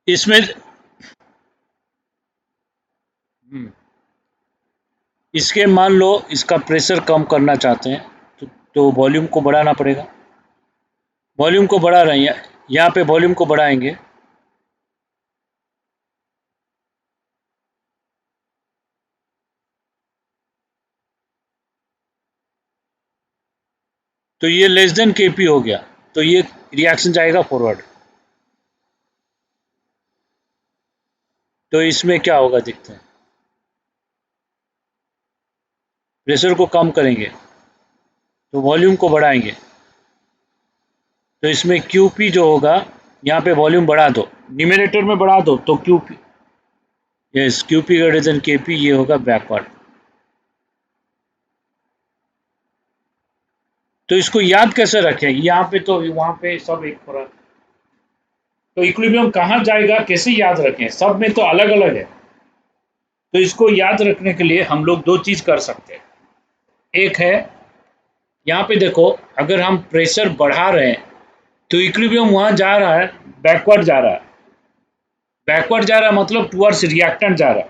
इसमें इसके मान लो इसका प्रेशर कम करना चाहते हैं तो वॉल्यूम को बढ़ाना पड़ेगा। वॉल्यूम को बढ़ा रहे हैं, यहाँ पे वॉल्यूम को बढ़ाएंगे तो ये लेस देन केपी हो गया, तो ये रिएक्शन जाएगा फॉरवर्ड। तो इसमें क्या होगा देखते हैं। प्रेशर को कम करेंगे तो वॉल्यूम को बढ़ाएंगे, तो इसमें क्यूपी जो होगा, यहाँ पे वॉल्यूम बढ़ा दो, न्यूमरेटर में बढ़ा दो तो QP, yes QP greater than KP, ये होगा बैकवर्ड। तो इसको याद कैसे रखें, यहाँ पे तो वहाँ पे सब एक फर्क, तो इक्विलिब्रियम कहाँ जाएगा कैसे याद रखें, सब में तो अलग अलग है। तो इसको याद रखने के लिए हम लोग दो चीज कर सकते हैं। एक है, यहाँ पे देखो, अगर हम प्रेशर बढ़ा रहे हैं तो इक्विलिब्रियम वहां जा रहा है, बैकवर्ड जा रहा है। बैकवर्ड जा रहा है मतलब टुवर्ड्स रिएक्टेंट जा रहा है।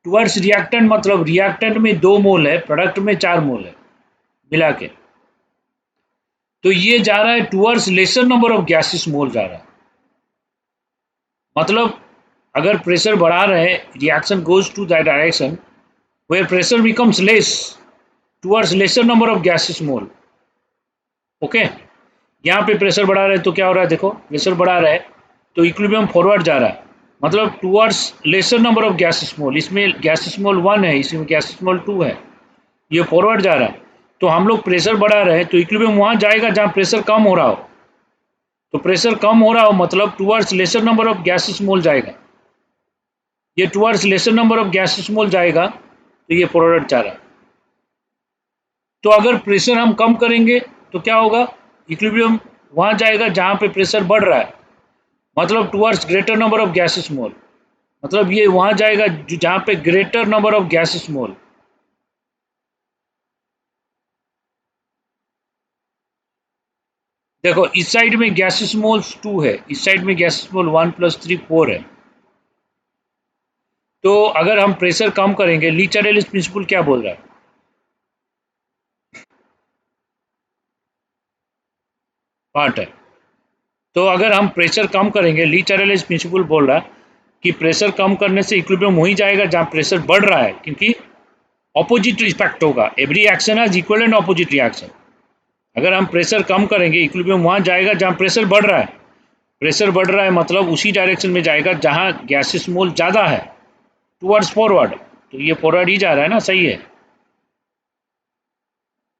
टुवर्ड्स रिएक्टेंट मतलब रिएक्टेंट में 2 मोल है, प्रोडक्ट में 4 मोल है मिला के। तो ये जा रहा है towards lesser number of gases mole जा रहा है। मतलब अगर प्रेशर बढ़ा रहे हैं, reaction goes to that direction where pressure becomes less towards lesser number of gases mole. Okay, यहाँ पे प्रेशर बढ़ा रहे हैं तो क्या हो रहा है, देखो प्रेशर बढ़ा रहा है तो इक्विलिब्रियम फॉरवर्ड जा रहा है, मतलब towards lesser number of gases mole. इसमें गैसेस मोल 1 है, इसमें गैसेस मोल 2 है, ये फॉरवर्ड जा रहा है। तो हम लोग प्रेशर बढ़ा रहे हैं तो इक्विलिब्रियम वहां जाएगा जहां प्रेशर कम हो रहा हो। तो प्रेशर कम हो रहा हो मतलब towards lesser number of gases mole जाएगा, ये towards lesser number of gases mole जाएगा, तो ये फॉरवर्ड जा रहा है। तो अगर प्रेशर हम कम करेंगे तो क्या होगा, इक्विलिब्रियम वहां जाएगा जहां पे प्रेशर बढ़ रहा है, मतलब towards greater number of gases mole, मतलब ये वहां जाएगा जहां पे greater number of gases mole. देखो इस साइड में गैसेस मोल्स 2 है, इस साइड में गैसेस मोल 1 + 3 4 है। तो अगर हम प्रेशर कम करेंगे, ली चार्लेस प्रिंसिपल क्या बोल रहा है, पार्ट है। तो अगर हम प्रेशर कम करेंगे, ली चार्लेस प्रिंसिपल बोल रहा है कि प्रेशर कम करने से इक्विलिब्रियम वहीं जाएगा जहां प्रेशर बढ़ रहा है, क्योंकि ऑपोजिट इफेक्ट होगा, every action has equal and opposite reaction. अगर हम प्रेशर कम करेंगे, इक्विलिब्रियम वहां जाएगा जहां प्रेशर बढ़ रहा है। प्रेशर बढ़ रहा है मतलब उसी डायरेक्शन में जाएगा जहां गैसेस मोल ज़्यादा है, टुवर्ड्स फॉरवर्ड। तो ये फॉरवर्ड ही जा रहा है ना, सही है।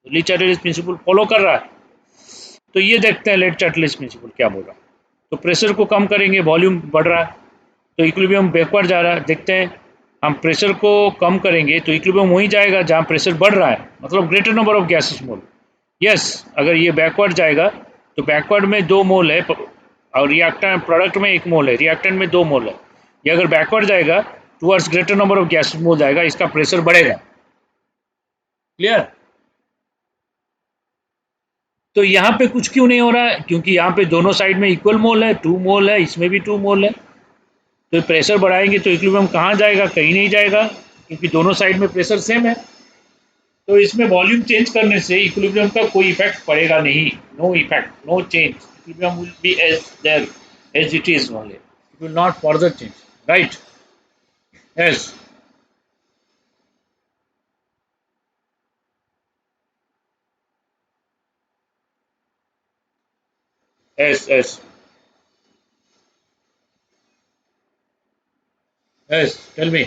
तो ली चार्लेस प्रिंसिपल फॉलो कर रहा है। तो ये देखते हैं लेट चार्लेस प्रिंसिपल क्या बोल रहा है। तो प्रेशर को कम करेंगे, वॉल्यूम बढ़ रहा है तो इक्विलिब्रियम बैकवर्ड जा रहा है। देखते हैं, हम प्रेशर को कम करेंगे तो इक्विलिब्रियम वहीं जाएगा जहां प्रेशर बढ़ रहा है, मतलब greater number of gases mole. Yes, अगर ये बैकवर्ड जाएगा तो बैकवर्ड में 2 मोल है और रिएक्टेंट प्रोडक्ट में 1 मोल है, रिएक्टेंट में 2 मोल है। ये अगर बैकवर्ड जाएगा towards greater number of gases mole जाएगा, इसका प्रेशर बढ़ेगा। क्लियर। तो यहाँ पे कुछ क्यों नहीं हो रहा है, क्योंकि यहाँ पे दोनों साइड में इक्वल मोल है, 2 मोल है, इसमें भी 2 मोल है। तो प्रेशर बढ़ाएंगे तो इक्विलिब्रियम कहाँ जाएगा, कहीं नहीं जाएगा, क्योंकि दोनों साइड में प्रेशर सेम है। तो इसमें वॉल्यूम चेंज करने से इक्विलिब्रियम का कोई इफेक्ट पड़ेगा नहीं, no effect, no change, equilibrium will be as there as it is only, it will not further change, right. Yes yes yes yes, tell me.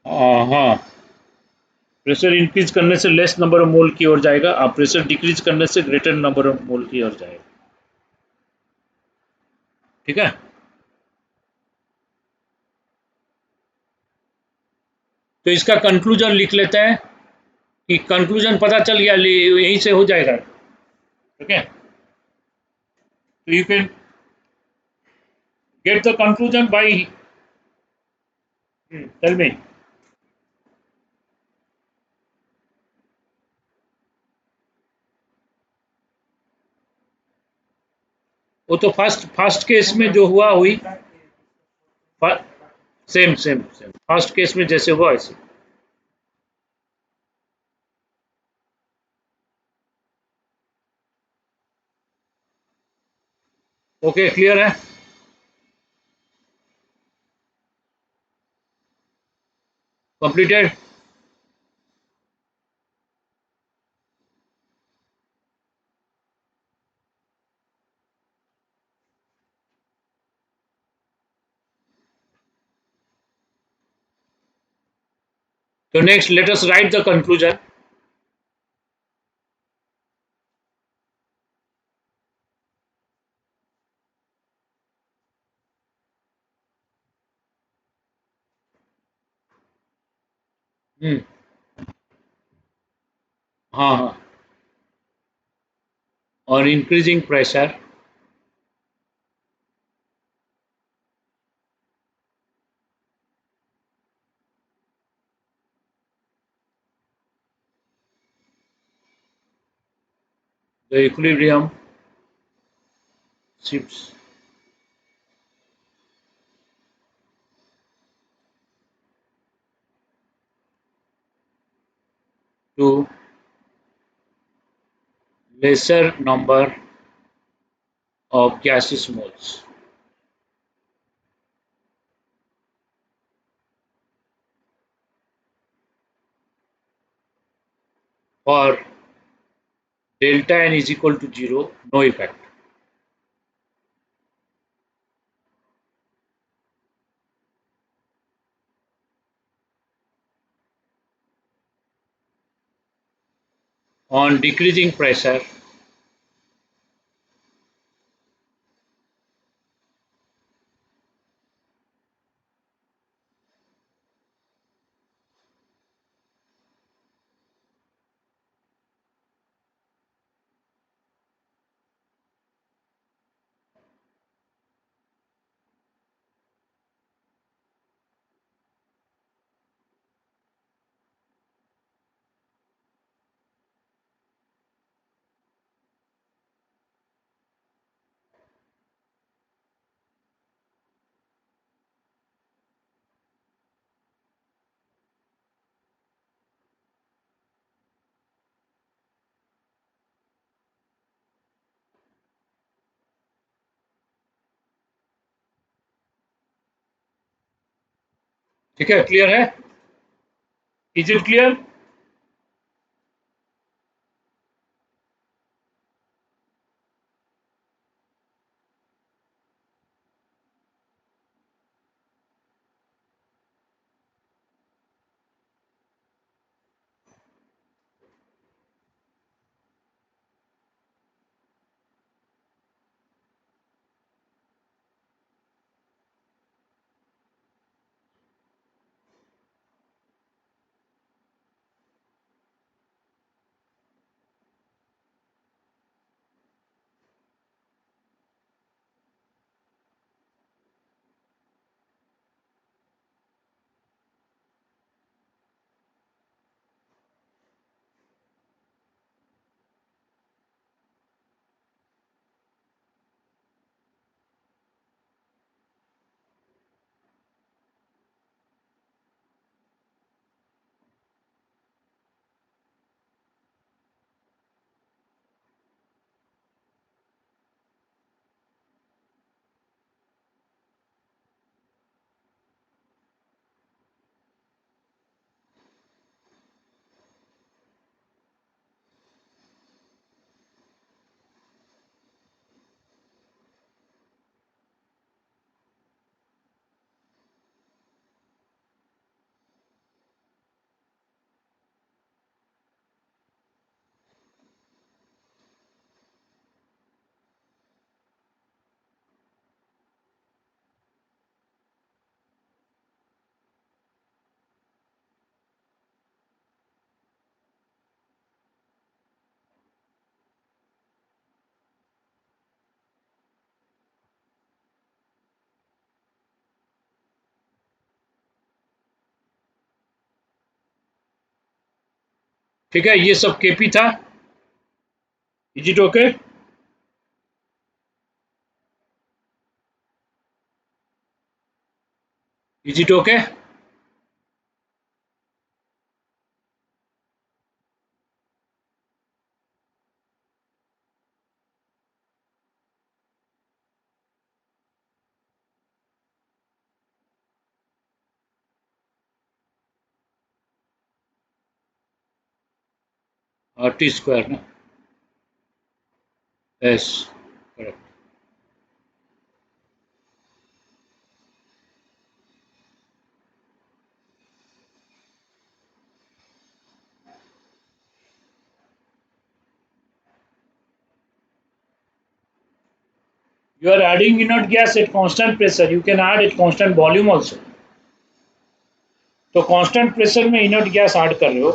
हाँ, प्रेशर इंक्रीज करने से less number of मोल की ओर जाएगा, और pressure decrease करने से greater number of मोल की ओर जाएगा। ठीक है। तो इसका कंक्लूजन लिख लेते हैं कि कंक्लूजन पता चल गया, यहीं से हो जाएगा। ठीक है, तो you can get the conclusion by, tell me. वो तो फर्स्ट फर्स्ट केस में जो हुआ हुई, same same same first case में जैसे हुआ वैसे। ओके, क्लियर है। कंप्लीटेड। तो next let us write the conclusion. Hmm. हाँ हाँ। और increasing pressure the equilibrium shifts to lesser number of gaseous moles. For delta n is equal to 0, no effect. On decreasing pressure, ठीक है, clear है? Is it clear? ठीक है, ये सब केपी था। Is it okay? Is it okay? T square, no? Yes, correct. You are adding inert gas at constant pressure. You can add at constant volume also. तो constant pressure में inert gas add कर रहे हो,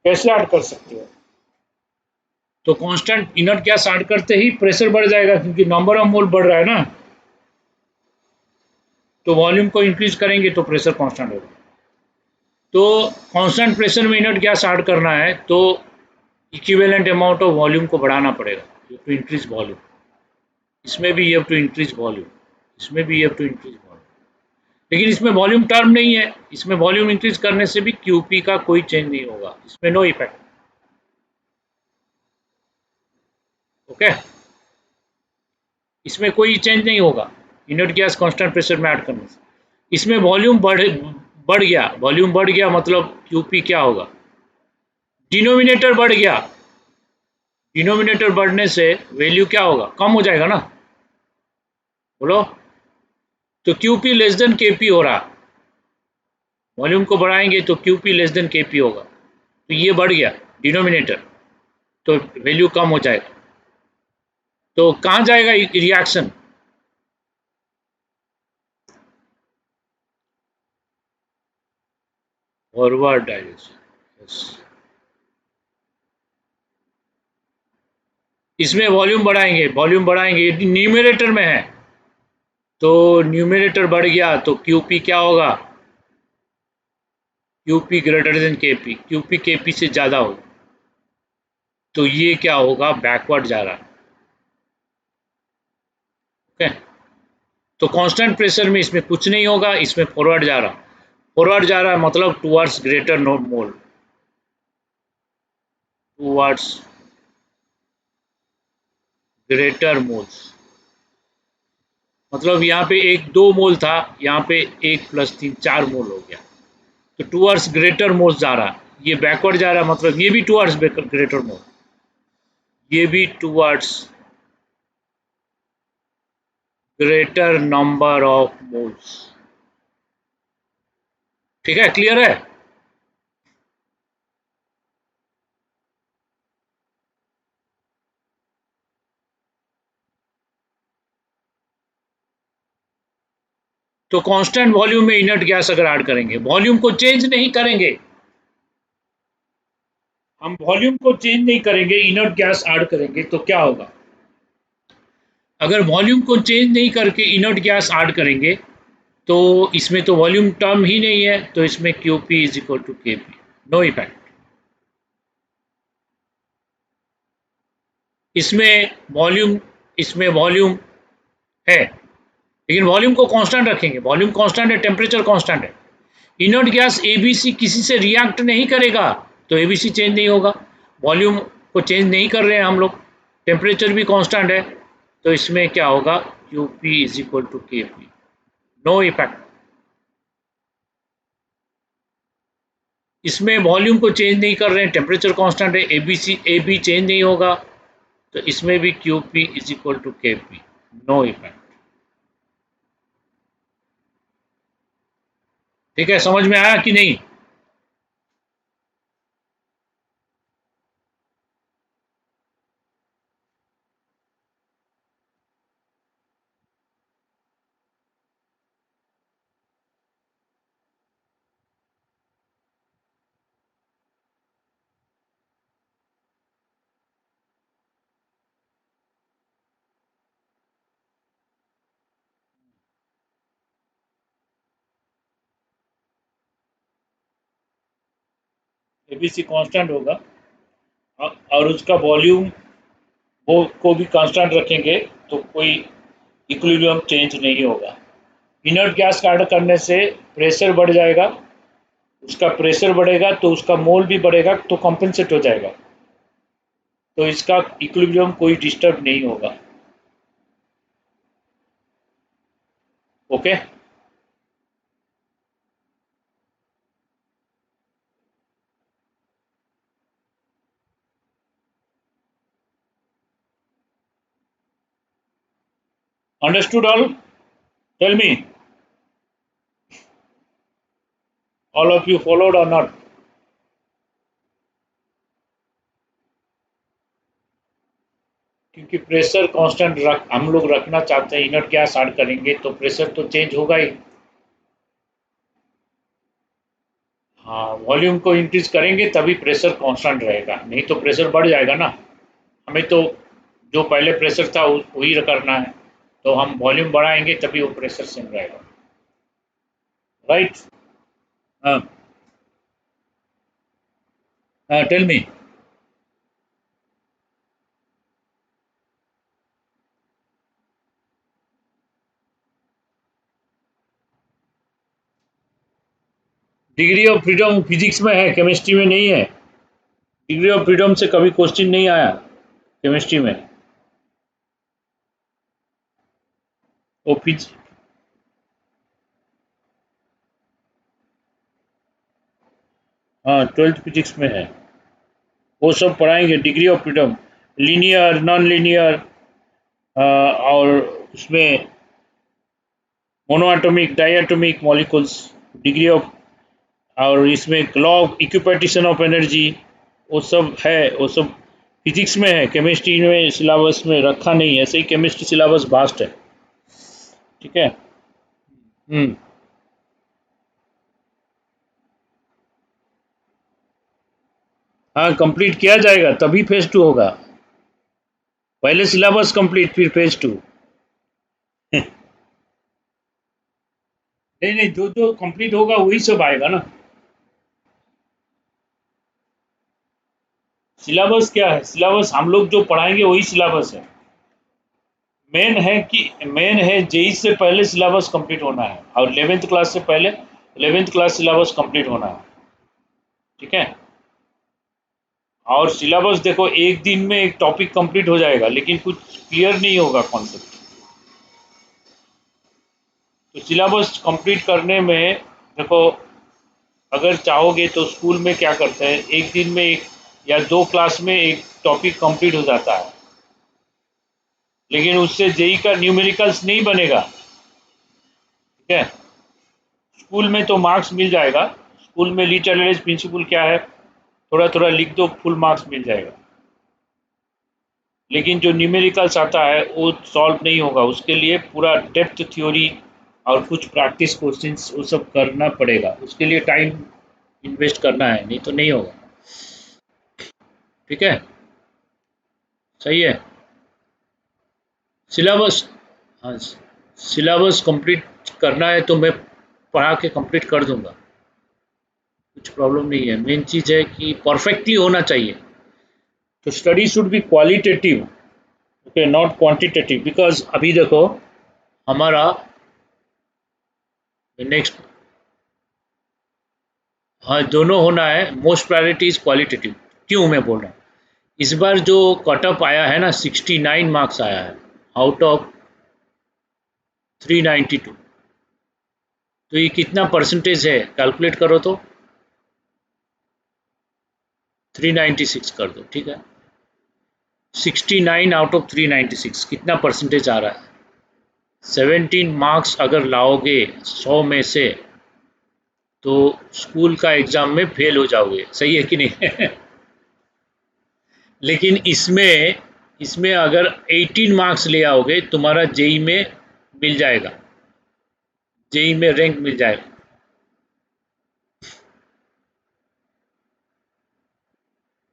कैसे add कर सकते हो? तो कांस्टेंट इनर्ट गैस ऐड करते ही प्रेशर बढ़ जाएगा, क्योंकि नंबर ऑफ मोल बढ़ रहा है ना। तो वॉल्यूम को इंक्रीज करेंगे तो प्रेशर कांस्टेंट होगा। तो कांस्टेंट प्रेशर में इनर्ट गैस ऐड करना है तो इक्विवेलेंट अमाउंट ऑफ वॉल्यूम को बढ़ाना पड़ेगा, टू इंक्रीज वॉल्यूम। इसमें भी you have to increase volume, इसमें भी you have to increase volume. लेकिन इसमें वॉल्यूम टर्म नहीं है, इसमें वॉल्यूम इंक्रीज करने से भी क्यूपी का कोई चेंज नहीं होगा, इसमें नो इफेक्ट। ओके, इसमें कोई चेंज नहीं होगा इनर्ट गैस कांस्टेंट प्रेशर में ऐड करने से। इसमें वॉल्यूम बढ़ गया, वॉल्यूम बढ़ गया मतलब क्यूपी क्या होगा, डिनोमिनेटर बढ़ गया। डिनोमिनेटर बढ़ने से वैल्यू क्या होगा, कम हो जाएगा ना, बोलो। तो क्यूपी लेस देन केपी हो रहा, वॉल्यूम को बढ़ाएंगे तो क्यूपी लेस देन केपी होगा, तो ये बढ़ गया डिनोमिनेटर, तो वैल्यू कम हो जाएगा। तो कहाँ जाएगा रिएक्शन, फॉरवर्ड डायरेक्शन। यस, इसमें वॉल्यूम बढ़ाएंगे, वॉल्यूम बढ़ाएंगे, यदि न्यूमरेटर में है तो न्यूमरेटर बढ़ गया तो क्यूपी क्या होगा, QP greater than KP, QP KP से ज़्यादा होगा, तो ये क्या होगा, बैकवर्ड जा रहा। ओके, तो कांस्टेंट प्रेशर में इसमें कुछ नहीं होगा, इसमें फॉरवर्ड जा रहा, फॉरवर्ड जा रहा है मतलब टुवर्ड्स ग्रेटर नोड मोल, टुवर्ड्स ग्रेटर मोल्स। मतलब यहाँ पे एक 2 मोल था, यहाँ पे 1 + 3 4 मोल हो गया, तो टुवर्ड्स ग्रेटर मोल्स जा रहा, ये बैकवर्ड जा रहा, मतलब ये भी टुवर्ड्स ग्रेटर मोल, ये भी towards greater number of moles. ठीक है, क्लियर है? तो कांस्टेंट वॉल्यूम में इनर्ट गैस अगर ऐड करेंगे, वॉल्यूम को चेंज नहीं करेंगे, हम वॉल्यूम को चेंज नहीं करेंगे, इनर्ट गैस ऐड करेंगे तो क्या होगा, अगर वॉल्यूम को चेंज नहीं करके इनर्ट गैस ऐड करेंगे तो इसमें तो वॉल्यूम टर्म ही नहीं है, तो इसमें QP is equal to KP, no effect. इसमें वॉल्यूम, इसमें वॉल्यूम है, लेकिन वॉल्यूम को कांस्टेंट रखेंगे, वॉल्यूम कांस्टेंट है, टेम्परेचर कांस्टेंट है। इनर्ट गैस एबीसी किसी से रिएक्ट नहीं करेगा तो एबीसी चेंज नहीं होगा, वॉल्यूम को चेंज नहीं कर रहे हैं हम लोग, टेम्परेचर भी कांस्टेंट है, तो इसमें क्या होगा, QP is equal to KP, no effect. इसमें वॉल्यूम को चेंज नहीं कर रहे हैं, टेम्परेचर कांस्टेंट है, एबीसी ए बी चेंज नहीं होगा, तो इसमें भी QP is equal to KP, no effect. ठीक है, समझ में आया कि नहीं? एबीसी कांस्टेंट होगा, और उसका वॉल्यूम वो को भी कांस्टेंट रखेंगे तो कोई इक्विलिब्रियम चेंज नहीं होगा। इनर्ट गैस का ऐड करने से प्रेशर बढ़ जाएगा, उसका प्रेशर बढ़ेगा तो उसका मोल भी बढ़ेगा, तो कॉम्पेंसेट हो जाएगा, तो इसका इक्विलिब्रियम कोई डिस्टर्ब नहीं होगा। Okay, understood all? Tell me, all of you followed और नॉट? क्योंकि प्रेशर कांस्टेंट रख हम लोग रखना चाहते हैं, इनर्ट गैस ऐड करेंगे तो प्रेशर तो चेंज होगा ही। हाँ, वॉल्यूम को इंक्रीज करेंगे तभी प्रेशर कांस्टेंट रहेगा, नहीं तो प्रेशर बढ़ जाएगा ना। हमें तो जो पहले प्रेशर था वही करना है, तो हम वॉल्यूम बढ़ाएंगे तभी वो प्रेशर सेम रहेगा। राइट? हाँ, हाँ, tell me. Degree of freedom physics में है, केमिस्ट्री में नहीं है। डिग्री ऑफ फ्रीडम से कभी क्वेश्चन नहीं आया केमिस्ट्री में। वो फिज हाँ, 12th फिजिक्स में है। वो सब पढ़ाएंगे, degree of freedom, linear, non linear, और उसमें monoatomic, diatomic molecules, degree of, और इसमें law of equipartition of energy, वो सब है, वो सब फिजिक्स में है, केमिस्ट्री में सिलेबस में रखा नहीं है। ऐसे ही केमिस्ट्री सिलेबस वास्ट है। ठीक है। हम्म। हाँ, कंप्लीट किया जाएगा तभी फेज 2 होगा। पहले सिलेबस कंप्लीट फिर फेज 2। नहीं नहीं, जो जो कंप्लीट होगा वही सब आएगा ना। सिलेबस क्या है? सिलेबस हम लोग जो पढ़ाएंगे वही सिलेबस है। मेन है जेई से पहले सिलेबस कंप्लीट होना है, और 11th क्लास से पहले 11th क्लास सिलेबस कंप्लीट होना है। ठीक है। और सिलेबस देखो, एक दिन में एक टॉपिक कंप्लीट हो जाएगा लेकिन कुछ क्लियर नहीं होगा कॉन्सेप्ट। तो सिलेबस कंप्लीट करने में देखो, अगर चाहोगे तो स्कूल में क्या करते हैं, एक दिन में एक या दो क्लास में एक टॉपिक कंप्लीट हो जाता है, लेकिन उससे जेई का न्यूमेरिकल्स नहीं बनेगा। ठीक है। स्कूल में तो मार्क्स मिल जाएगा, स्कूल में ली टॉलरेंस प्रिंसिपल क्या है, थोड़ा थोड़ा लिख दो, फुल मार्क्स मिल जाएगा। लेकिन जो न्यूमेरिकल्स आता है वो सॉल्व नहीं होगा, उसके लिए पूरा डेप्थ थ्योरी और कुछ प्रैक्टिस क्वेश्चंस वो सब करना पड़ेगा, उसके लिए टाइम इन्वेस्ट करना है, नहीं तो नहीं होगा। ठीक है। सही है। सिलेबस, हाँ, सिलेबस कंप्लीट करना है तो मैं पढ़ा के कंप्लीट कर दूंगा, कुछ प्रॉब्लम नहीं है। मेन चीज़ है कि परफेक्टली होना चाहिए। तो study should be qualitative, okay, not quantitative. Because अभी देखो हमारा नेक्स्ट, हाँ, दोनों होना है, मोस्ट प्रायोरिटी इज क्वालिटेटिव। क्यों मैं बोल रहा हूँ, इस बार जो कटअप आया है ना, 69 मार्क्स आया है आउट ऑफ 392। तो ये कितना परसेंटेज है, कैलकुलेट करो तो। 396 कर दो, ठीक है। 69 आउट ऑफ 396 कितना परसेंटेज आ रहा है? 17 मार्क्स अगर लाओगे 100 में से, तो स्कूल का एग्जाम में फेल हो जाओगे, सही है कि नहीं? लेकिन इसमें इसमें अगर 18 मार्क्स ले आओगे, तुम्हारा जेई में मिल जाएगा, जेई में रैंक मिल जाएगा।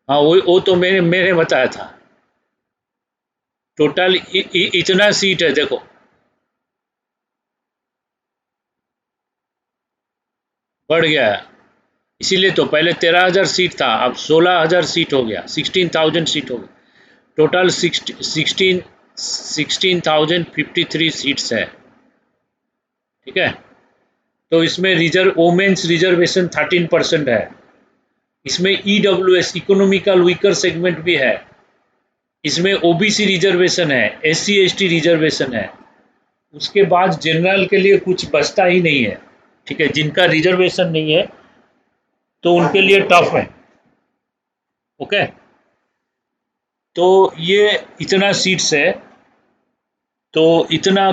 हाँ, वो तो मैंने मैंने बताया था। टोटल इतना सीट है देखो। बढ़ गया है, इसीलिए तो पहले 13,000 सीट था, अब 16,000 सीट हो गया, 16,000 सीट हो गया। टोटल 16,053 सीट्स है। ठीक है। तो इसमें वोमेन्स रिजर्वेशन 13% है। इसमें EWS इकोनॉमिकल वीकर सेगमेंट भी है। इसमें OBC रिजर्वेशन है, SC ST रिजर्वेशन है। उसके बाद जनरल के लिए कुछ बचता ही नहीं है। ठीक है, जिनका रिजर्वेशन नहीं है तो उनके लिए टफ है। ओके, तो ये इतना सीट्स है, तो इतना,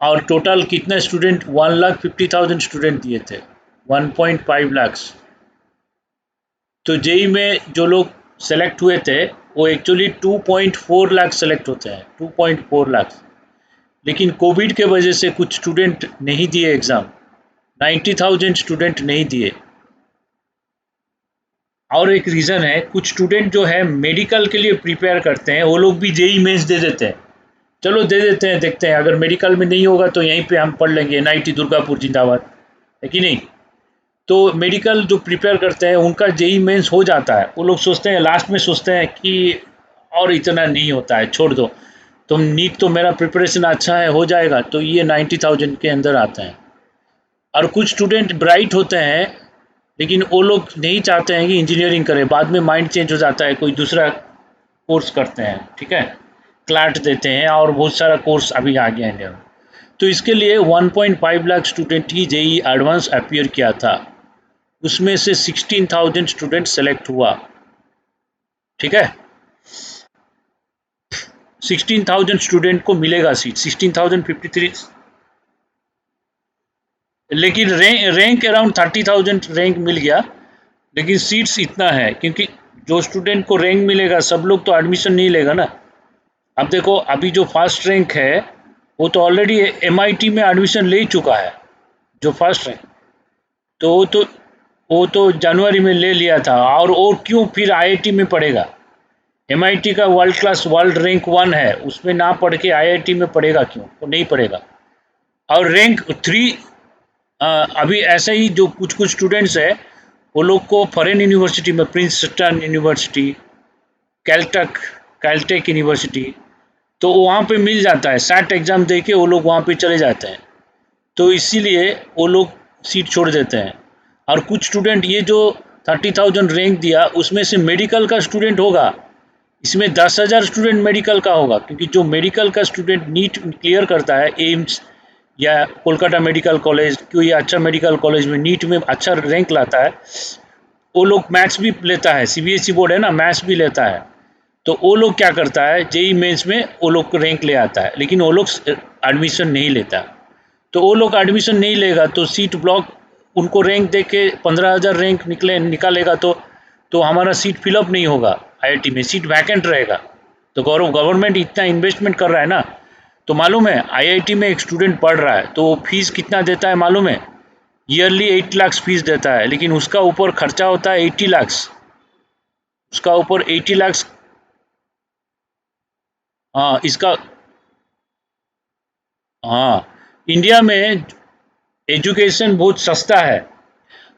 और टोटल कितने स्टूडेंट, 1,50,000 स्टूडेंट दिए थे, 1.5 लाख। तो जेई में जो लोग सेलेक्ट हुए थे वो एक्चुअली 2.4 लाख सेलेक्ट होते हैं, 2.4 लाख। लेकिन कोविड के वजह से कुछ स्टूडेंट नहीं दिए एग्ज़ाम, 90,000 स्टूडेंट नहीं दिए। और एक रीज़न है, कुछ स्टूडेंट जो है मेडिकल के लिए प्रिपेयर करते हैं, वो लोग भी जेई मेंस दे देते हैं। चलो दे देते हैं, देखते हैं, अगर मेडिकल में नहीं होगा तो यहीं पे हम पढ़ लेंगे, NIT दुर्गापुर जिंदाबाद, है कि नहीं। तो मेडिकल जो प्रिपेयर करते हैं उनका जेई मेंस हो जाता है, वो लोग सोचते हैं, लास्ट में सोचते हैं कि और इतना नहीं होता है, छोड़ दो, तुम नीट तो मेरा प्रिपरेशन अच्छा है, हो जाएगा, तो ये 90,000 के अंदर आते हैं। और कुछ स्टूडेंट ब्राइट होते हैं, लेकिन वो लोग नहीं चाहते हैं कि इंजीनियरिंग करें, बाद में माइंड चेंज हो जाता है, कोई दूसरा कोर्स करते हैं, ठीक है, क्लाट देते हैं, और बहुत सारा कोर्स अभी आ गया इंडिया में। तो इसके लिए 1.5 लाख स्टूडेंट ही जेई एडवांस अपीयर किया था, उसमें से 16,000 स्टूडेंट सेलेक्ट हुआ। ठीक है, 16,000 स्टूडेंट को मिलेगा सीट, 16,053, लेकिन रैंक अराउंड 30,000 रैंक मिल गया, लेकिन सीट्स इतना है, क्योंकि जो स्टूडेंट को रैंक मिलेगा सब लोग तो एडमिशन नहीं लेगा ना। अब देखो, अभी जो फर्स्ट रैंक है वो तो ऑलरेडी MIT में एडमिशन ले चुका है, जो फर्स्ट रैंक, तो वो तो जनवरी में ले लिया था, और क्यों फिर IIT में पढ़ेगा। MIT का वर्ल्ड क्लास, वर्ल्ड रैंक 1 है, उसमें ना पढ़ के IIT में पढ़ेगा क्यों, वो नहीं पढ़ेगा। और रैंक 3, अभी ऐसे ही जो कुछ कुछ स्टूडेंट्स है, वो लोग को फॉरेन यूनिवर्सिटी में, Princeton university, Caltech Caltech university, तो वहाँ पे मिल जाता है, SAT एग्ज़ाम दे के वो लोग वहाँ पे चले जाते हैं, तो इसीलिए वो लोग सीट छोड़ देते हैं। और कुछ स्टूडेंट, ये जो 30,000 रैंक दिया, उसमें से मेडिकल का स्टूडेंट होगा, इसमें 10,000 स्टूडेंट मेडिकल का होगा, क्योंकि जो मेडिकल का स्टूडेंट नीट क्लियर करता है, एम्स या कोलकाता मेडिकल कॉलेज, कोई अच्छा मेडिकल कॉलेज में नीट में अच्छा रैंक लाता है, वो लोग मैथ्स भी लेता है, CBSE बोर्ड है ना, मैथ्स भी लेता है, तो वो लोग क्या करता है, जेई मेंस में वो लोग को रैंक ले आता है, लेकिन वो लोग एडमिशन नहीं लेता। तो वो लोग एडमिशन नहीं लेगा तो सीट ब्लॉक, उनको रैंक दे के 15,000 रैंक निकालेगा, तो हमारा सीट फिलअप नहीं होगा, IIT में सीट वैकेंट रहेगा। तो गवर्नमेंट इतना इन्वेस्टमेंट कर रहा है ना, तो मालूम है IIT में एक स्टूडेंट पढ़ रहा है तो फीस कितना देता है मालूम है, ईयरली 8 लाख फीस देता है, लेकिन उसका ऊपर खर्चा होता है 80 लाख, उसका ऊपर 80 लाख। हाँ, इसका, हाँ, इंडिया में एजुकेशन बहुत सस्ता है।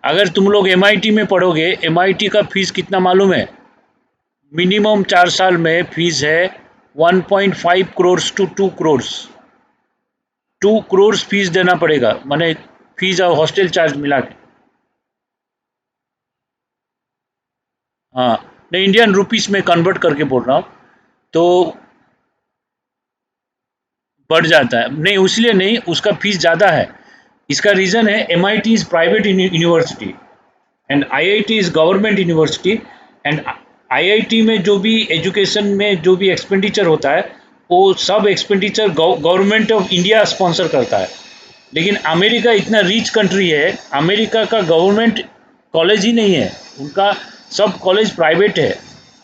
अगर तुम लोग MIT में पढ़ोगे, MIT का फीस कितना मालूम है, मिनिमम 4 साल में फीस है 1.5 करोड़ टू 2 करोड़, 2 करोड़ फीस देना पड़ेगा, माने फीस और हॉस्टल चार्ज मिला के। हाँ, नहीं, इंडियन रुपीस में कन्वर्ट करके बोल रहा हूँ, तो बढ़ जाता है, नहीं इसलिए नहीं, उसका फीस ज़्यादा है। इसका रीज़न है, MIT is private university and IIT is government university, and IIT में जो भी एजुकेशन में जो भी एक्सपेंडिचर होता है, वो सब expenditure government of India sponsor करता है। लेकिन अमेरिका इतना रिच कंट्री है, अमेरिका का गवर्नमेंट कॉलेज ही नहीं है, उनका सब कॉलेज प्राइवेट है,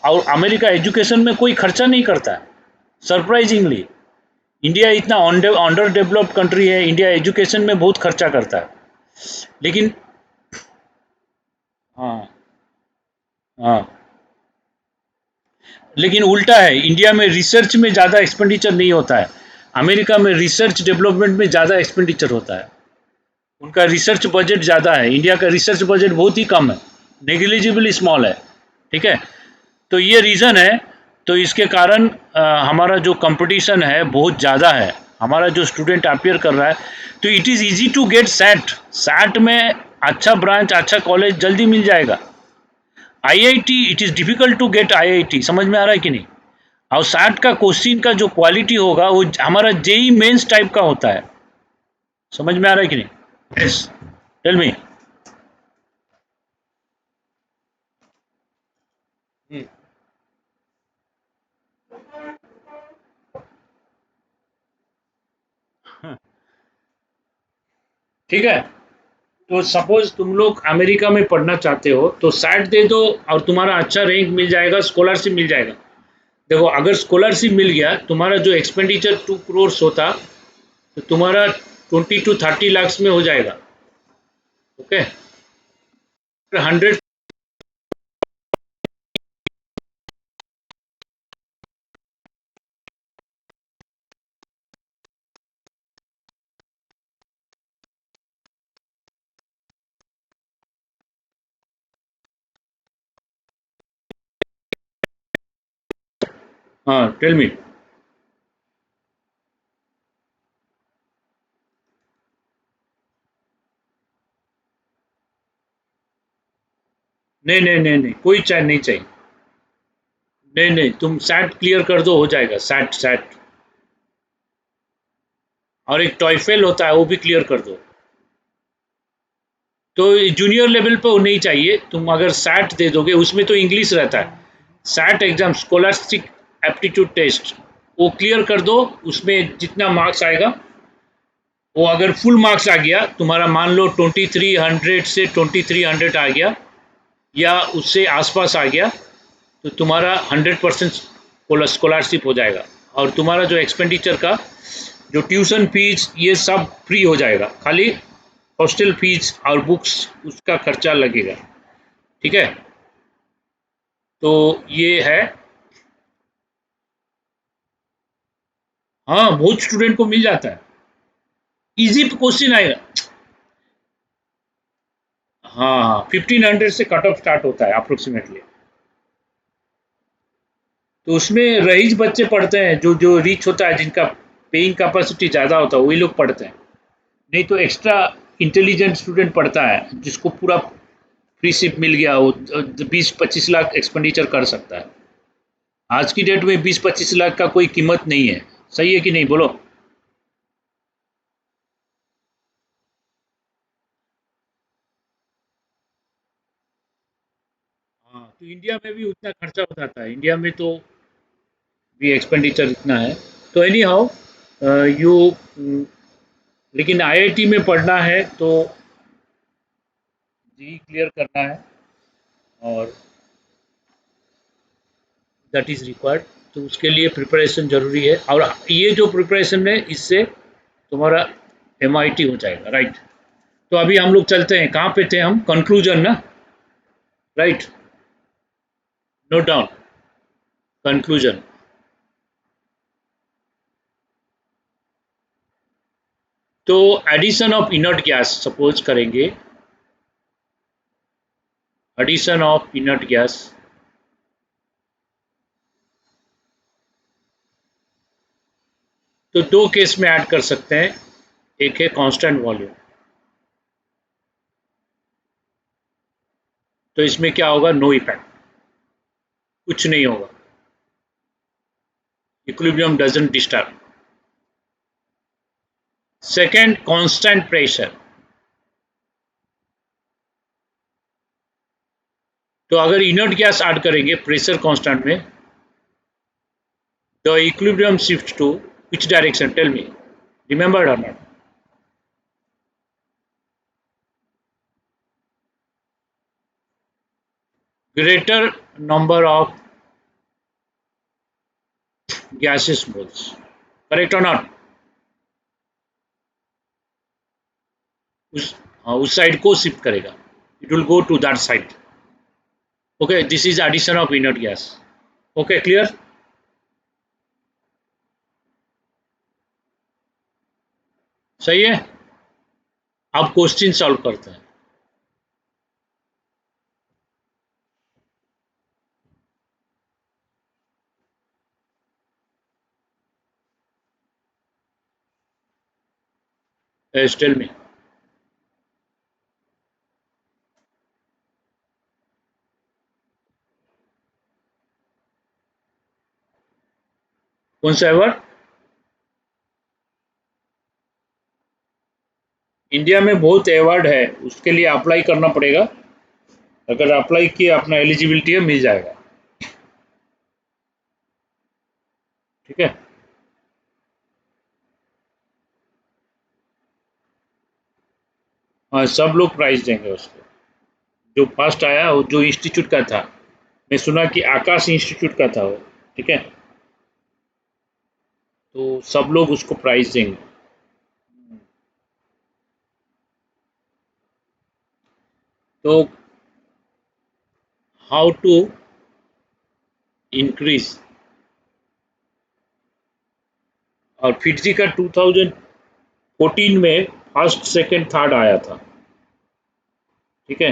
और अमेरिका एजुकेशन में कोई खर्चा नहीं करता है, सरप्राइजिंगली। इंडिया इतना अंडर डेवलप्ड कंट्री है, इंडिया एजुकेशन में बहुत खर्चा करता है, लेकिन, हाँ, हाँ, लेकिन उल्टा है, इंडिया में रिसर्च में ज़्यादा एक्सपेंडिचर नहीं होता है, अमेरिका में रिसर्च डेवलपमेंट में ज़्यादा एक्सपेंडिचर होता है, उनका रिसर्च बजट ज़्यादा है, इंडिया का रिसर्च बजट बहुत ही कम है, नेग्लिजिबली स्मॉल है। ठीक है, तो ये रीज़न है, तो इसके कारण हमारा जो कंपटीशन है बहुत ज़्यादा है हमारा जो स्टूडेंट अपियर कर रहा है, तो it is easy to get SAT. SAT में अच्छा ब्रांच, अच्छा कॉलेज जल्दी मिल जाएगा। IIT it is difficult to get IIT, समझ में आ रहा है कि नहीं? और सैट का क्वेश्चन का जो क्वालिटी होगा वो हमारा जेई मेंस टाइप का होता है, समझ में आ रहा है कि नहीं? Yes, tell me. ठीक है, तो सपोज तुम लोग अमेरिका में पढ़ना चाहते हो तो सैट दे दो और तुम्हारा अच्छा रैंक मिल जाएगा, स्कॉलरशिप मिल जाएगा। देखो, अगर स्कॉलरशिप मिल गया, तुम्हारा जो एक्सपेंडिचर 2 करोड़ होता, तो तुम्हारा 20 to 30 लाख में हो जाएगा। ओके, 100। हाँ, टेल मी। नहीं नहीं नहीं नहीं, कोई चाय नहीं चाहिए। नहीं नहीं, तुम सैट क्लियर कर दो, हो जाएगा। सैट सैट और एक टॉयफेल होता है, वो भी क्लियर कर दो। तो जूनियर लेवल पे वो नहीं चाहिए। तुम अगर सैट दे दोगे, उसमें तो इंग्लिश रहता है। SAT exam, scholastic aptitude test, वो क्लियर कर दो। उसमें जितना मार्क्स आएगा, वो अगर फुल मार्क्स आ गया तुम्हारा, मान लो 2300 से 2300 आ गया या उससे आसपास आ गया, तो तुम्हारा 100% स्कॉलरशिप हो जाएगा। और तुम्हारा जो एक्सपेंडिचर का, जो ट्यूशन फीस, ये सब फ्री हो जाएगा। खाली हॉस्टल फीस और बुक्स, उसका खर्चा लगेगा। ठीक है, तो ये है। हाँ, बहुत स्टूडेंट को मिल जाता है। इजी क्वेश्चन आएगा। हाँ हाँ, 1500 से कट ऑफ स्टार्ट होता है अप्रोक्सीमेटली। तो उसमें रईस बच्चे पढ़ते हैं, जो जो रिच होता है, जिनका पेइंग कैपेसिटी ज़्यादा होता है, वही लोग पढ़ते हैं। नहीं तो एक्स्ट्रा इंटेलिजेंट स्टूडेंट पढ़ता है, जिसको पूरा फ्री शिप मिल गया, वो 20-25 लाख एक्सपेंडिचर कर सकता है। आज की डेट में 20-25 लाख का कोई कीमत नहीं है। सही है कि नहीं, बोलो? हाँ, तो इंडिया में भी उतना खर्चा हो जाता है। इंडिया में तो भी एक्सपेंडिचर इतना है। तो एनी हाउ, यू, लेकिन आईआईटी में पढ़ना है तो जी क्लियर करना है, और दैट इज़ रिक्वायर्ड। तो उसके लिए प्रिपरेशन ज़रूरी है, और ये जो प्रिपरेशन है, इससे तुम्हारा एमआईटी हो जाएगा, राइट? तो अभी हम लोग चलते हैं, कहाँ पे थे हम? कंक्लूजन ना, राइट? Note down, conclusion. तो addition of inert gas suppose करेंगे, एडिशन ऑफ इनर्ट गैस। तो दो केस में ऐड कर सकते हैं। एक है कांस्टेंट वॉल्यूम। तो इसमें क्या होगा? नो इफेक्ट, कुछ नहीं होगा। Equilibrium doesn't disturb. Second, constant pressure. तो अगर इनर्ट गैस ऐड करेंगे प्रेशर कांस्टेंट में, the equilibrium shift to which direction? Tell me, remembered or not? Greater number of gaseous moles, correct or not? उस side को shift करेगा, it will go to that side. Okay, this is addition of inert gas. Okay, clear? सही है। अब question solve करते हैं। Still में कौन सा अवार्ड? इंडिया में बहुत अवार्ड है, उसके लिए अप्लाई करना पड़ेगा। अगर अप्लाई किया, अपना एलिजिबिलिटी है, मिल जाएगा। ठीक है। हाँ, सब लोग प्राइज देंगे उसको। जो फर्स्ट आया, वो जो इंस्टीट्यूट का था, मैं सुना कि आकाश इंस्टीट्यूट का था वो। ठीक है। तो सब लोग उसको प्राइज देंगे। तो हाउ टू इंक्रीज, और फिटजी का 2014 में फर्स्ट सेकंड थर्ड आया था। ठीक है।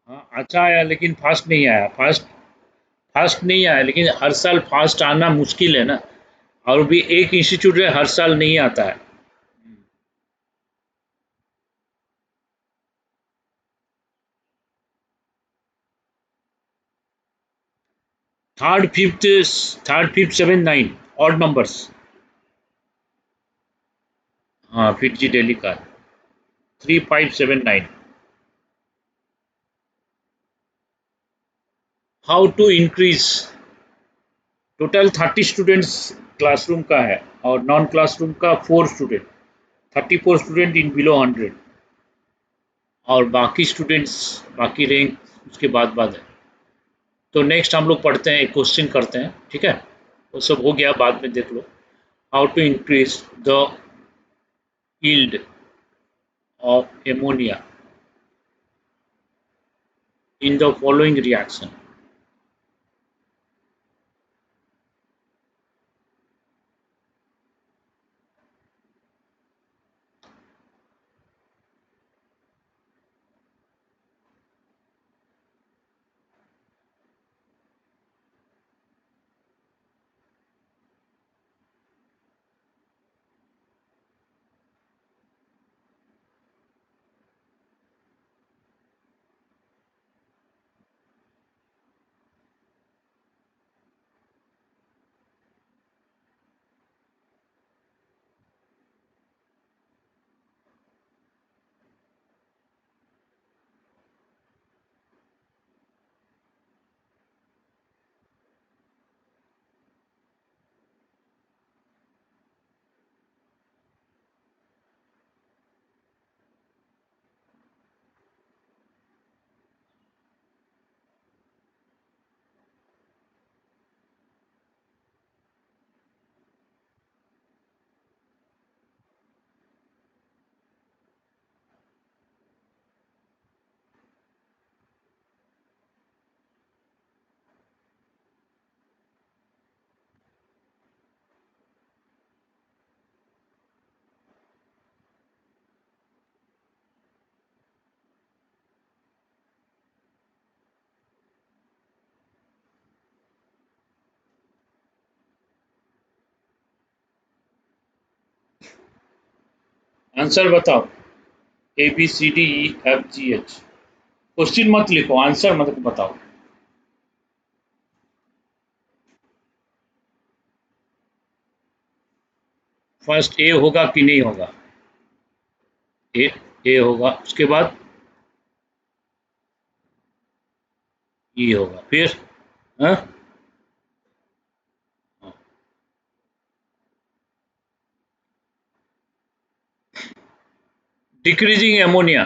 हाँ, अच्छा आया, लेकिन फास्ट नहीं आया। फास्ट फास्ट नहीं आया, लेकिन हर साल फास्ट आना मुश्किल है ना। और भी एक इंस्टीट्यूट है, हर साल नहीं आता है। Third fifth, seven nine, odd numbers. हाँ, फिटजी दिल्ली का 3579। How to increase, total 30 students classroom का है, और नॉन क्लासरूम का 4 स्टूडेंट, 34 स्टूडेंट इन बिलो 100। और बाकी स्टूडेंट्स, बाकी रैंक उसके बाद है। तो नेक्स्ट हम लोग पढ़ते हैं, एक क्वेश्चन करते हैं। ठीक है। वो सब हो गया, बाद में देख लो। How to increase the yield of ammonia in the following reaction. Answer बताओ। A B C D E F G H. Question मत लिखो, आंसर मत बताओ। फर्स्ट ए होगा कि नहीं होगा? ए, ए होगा, उसके बाद ई होगा, फिर हाँ, डिक्रीजिंग एमोनिया,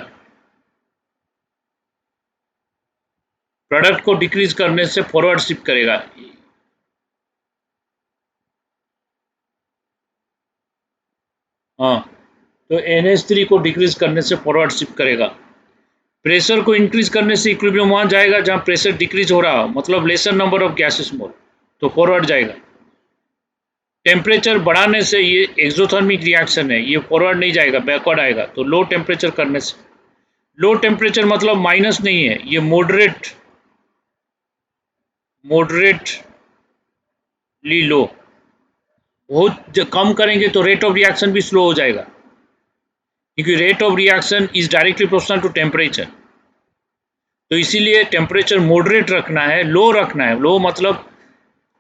प्रोडक्ट को डिक्रीज करने से फॉरवर्ड शिफ्ट करेगा। हाँ, तो NH3 को डिक्रीज करने से फॉरवर्ड शिफ्ट करेगा। प्रेशर को इंक्रीज करने से इक्विलिब्रियम वहां जाएगा जहां प्रेशर डिक्रीज हो रहा हो, मतलब लेसर नंबर ऑफ गैसेस मोल, तो फॉरवर्ड जाएगा। टेम्परेचर बढ़ाने से, ये एक्सोथर्मिक रिएक्शन है, ये फॉरवर्ड नहीं जाएगा, बैकवर्ड आएगा। तो लो टेम्परेचर करने से, लो टेम्परेचर मतलब माइनस नहीं है, ये मॉडरेट मॉडरेटली लो, बहुत कम करेंगे तो रेट ऑफ रिएक्शन भी स्लो हो जाएगा, क्योंकि rate of reaction is directly proportional to temperature. तो इसीलिए टेम्परेचर मॉडरेट रखना है, लो रखना है। लो मतलब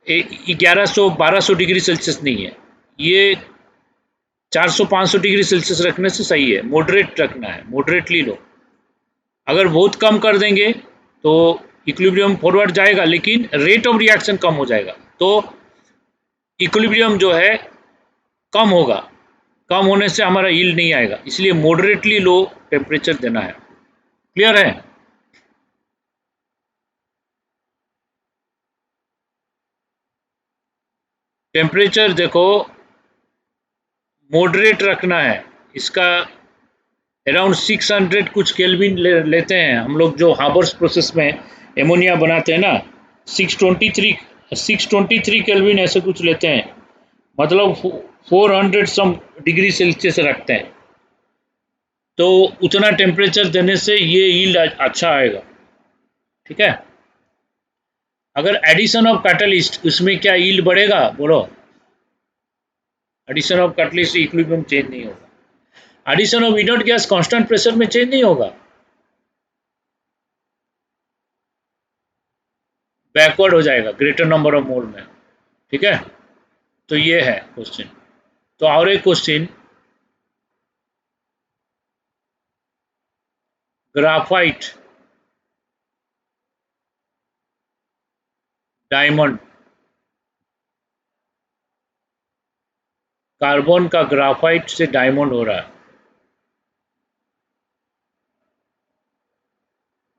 1100-1200 डिग्री सेल्सियस नहीं है, ये 400-500 डिग्री सेल्सियस रखने से सही है। मॉडरेट रखना है, मॉडरेटली लो। अगर बहुत कम कर देंगे तो इक्विलिब्रियम फॉरवर्ड जाएगा, लेकिन रेट ऑफ रिएक्शन कम हो जाएगा, तो इक्विलिब्रियम जो है कम होगा। कम होने से हमारा यील्ड नहीं आएगा, इसलिए मॉडरेटली लो टेम्परेचर देना है। क्लियर है? टेम्परेचर देखो मॉडरेट रखना है, इसका अराउंड 600 कुछ केल्विन लेते हैं हम लोग, जो हाबर्स प्रोसेस में एमोनिया बनाते हैं ना, 623 केल्विन ऐसे कुछ लेते हैं, मतलब 400 सम डिग्री सेल्सियस रखते हैं। तो उतना टेम्परेचर देने से ये यील्ड अच्छा आएगा। ठीक है? अगर एडिशन ऑफ कैटलिस्ट, उसमें क्या यील्ड बढ़ेगा? बोलो। Addition of catalyst equilibrium change नहीं होगा। Addition of inert gas constant pressure में चेंज नहीं होगा, बैकवर्ड हो जाएगा ग्रेटर नंबर ऑफ मोल में। ठीक है? तो ये है क्वेश्चन। तो और एक क्वेश्चन, ग्राफाइट, डायमंड, कार्बन का ग्राफाइट से डायमंड हो रहा है,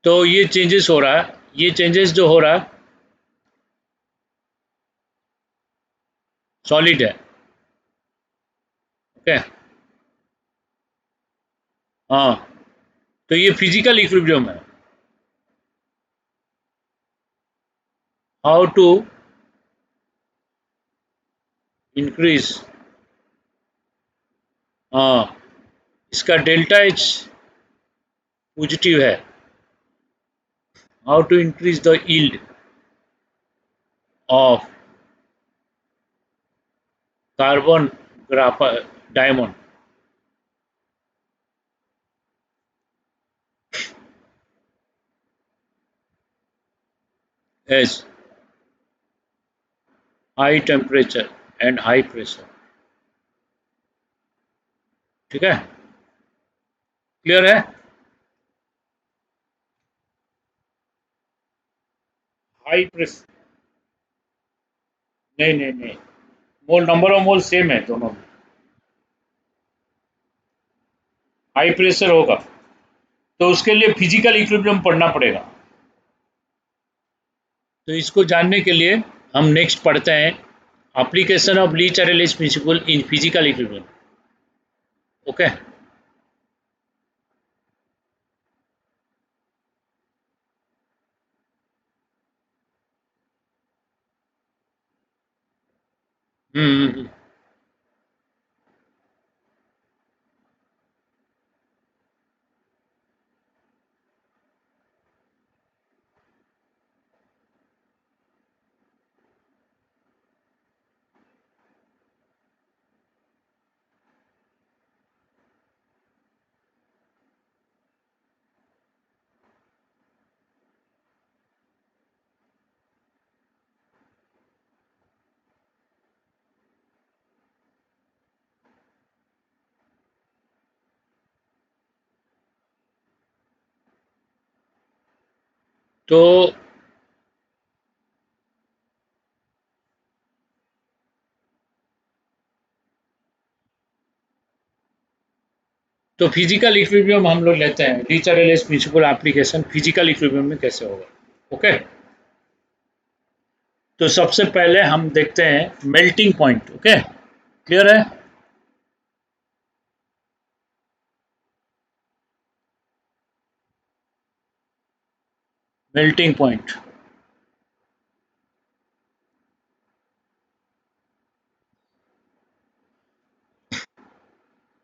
तो ये चेंजेस हो रहा है। ये चेंजेस जो हो रहा है सॉलिड है। ओके, हाँ, तो ये फिजिकल इक्विलिब्रियम है। हाउ टू इंक्रीज, हाँ, इसका डेल्टा एच पॉजिटिव है। How to increase the yield of carbon graphite diamond as high temperature and high pressure. ठीक है? क्लियर है? हाई प्रेशर, नहीं नहीं नहीं, mole number of mole same है दोनों में। हाई प्रेशर होगा तो उसके लिए फिजिकल इक्विलिब्रियम पढ़ना पड़ेगा। तो इसको जानने के लिए हम नेक्स्ट पढ़ते हैं application of Le Chatelier's principle in physical equilibrium. Okay, hmm. तो फिजिकल इक्विलिब्रियम हम लोग लेते हैं, Le Chatelier's principle application physical equilibrium में कैसे होगा। ओके, तो सबसे पहले हम देखते हैं मेल्टिंग पॉइंट। ओके, क्लियर है? मेल्टिंग पॉइंट,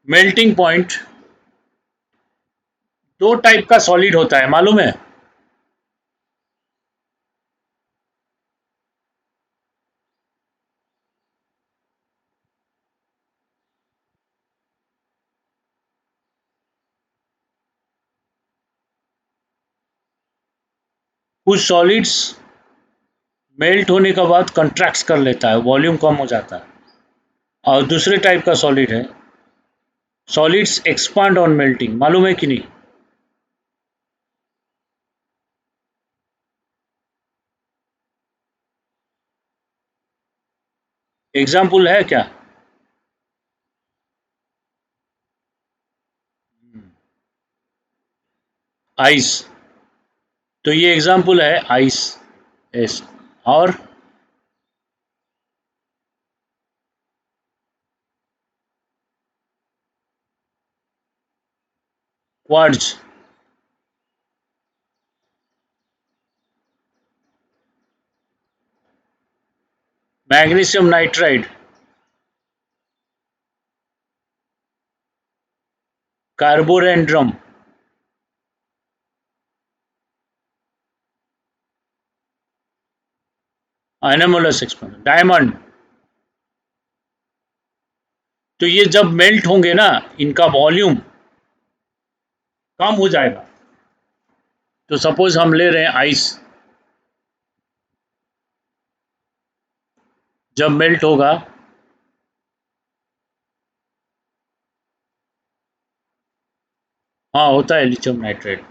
मेल्टिंग पॉइंट दो टाइप का सॉलिड होता है, मालूम है? कुछ सॉलिड्स मेल्ट होने के बाद कंट्रैक्ट्स कर लेता है, वॉल्यूम कम हो जाता है। और दूसरे टाइप का सॉलिड है सॉलिड्स एक्सपांड ऑन मेल्टिंग, मालूम है कि नहीं? एग्जाम्पल है क्या? आइस, तो ये एग्जाम्पल है आइस। यस। और quartz, magnesium nitride, carborundum, anomalous expand, diamond. तो ये जब मेल्ट होंगे ना, इनका वॉल्यूम कम हो जाएगा। तो सपोज हम ले रहे हैं आइस, जब मेल्ट होगा हाँ होता है लिथियम नाइट्रेट।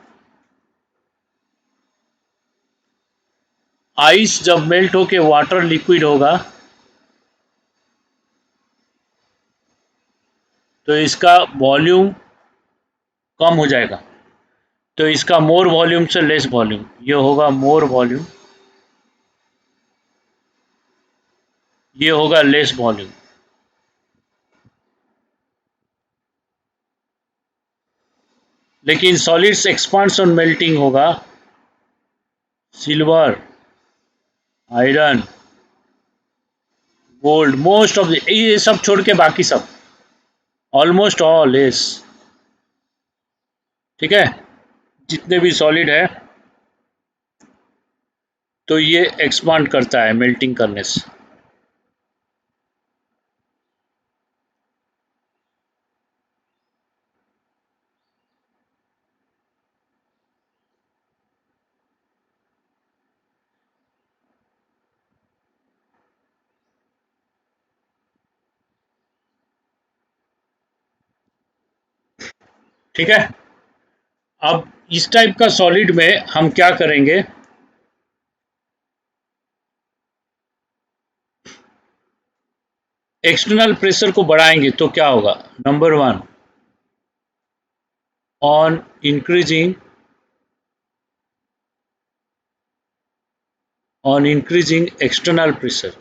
आइस जब मेल्ट होके वाटर लिक्विड होगा तो इसका वॉल्यूम कम हो जाएगा। तो इसका मोर वॉल्यूम से लेस वॉल्यूम, ये होगा मोर वॉल्यूम, ये होगा लेस वॉल्यूम। लेकिन सॉलिड्स एक्सपांड्स ऑन मेल्टिंग होगा, silver, iron, gold, most of ये सब छोड़ के बाकी सब, ऑलमोस्ट ऑल एस, ठीक है, जितने भी सॉलिड है तो ये एक्सपांड करता है मेल्टिंग करने से। ठीक है, अब इस टाइप का सॉलिड में हम क्या करेंगे, एक्सटर्नल प्रेशर को बढ़ाएंगे तो क्या होगा? Number one, on increasing external pressure,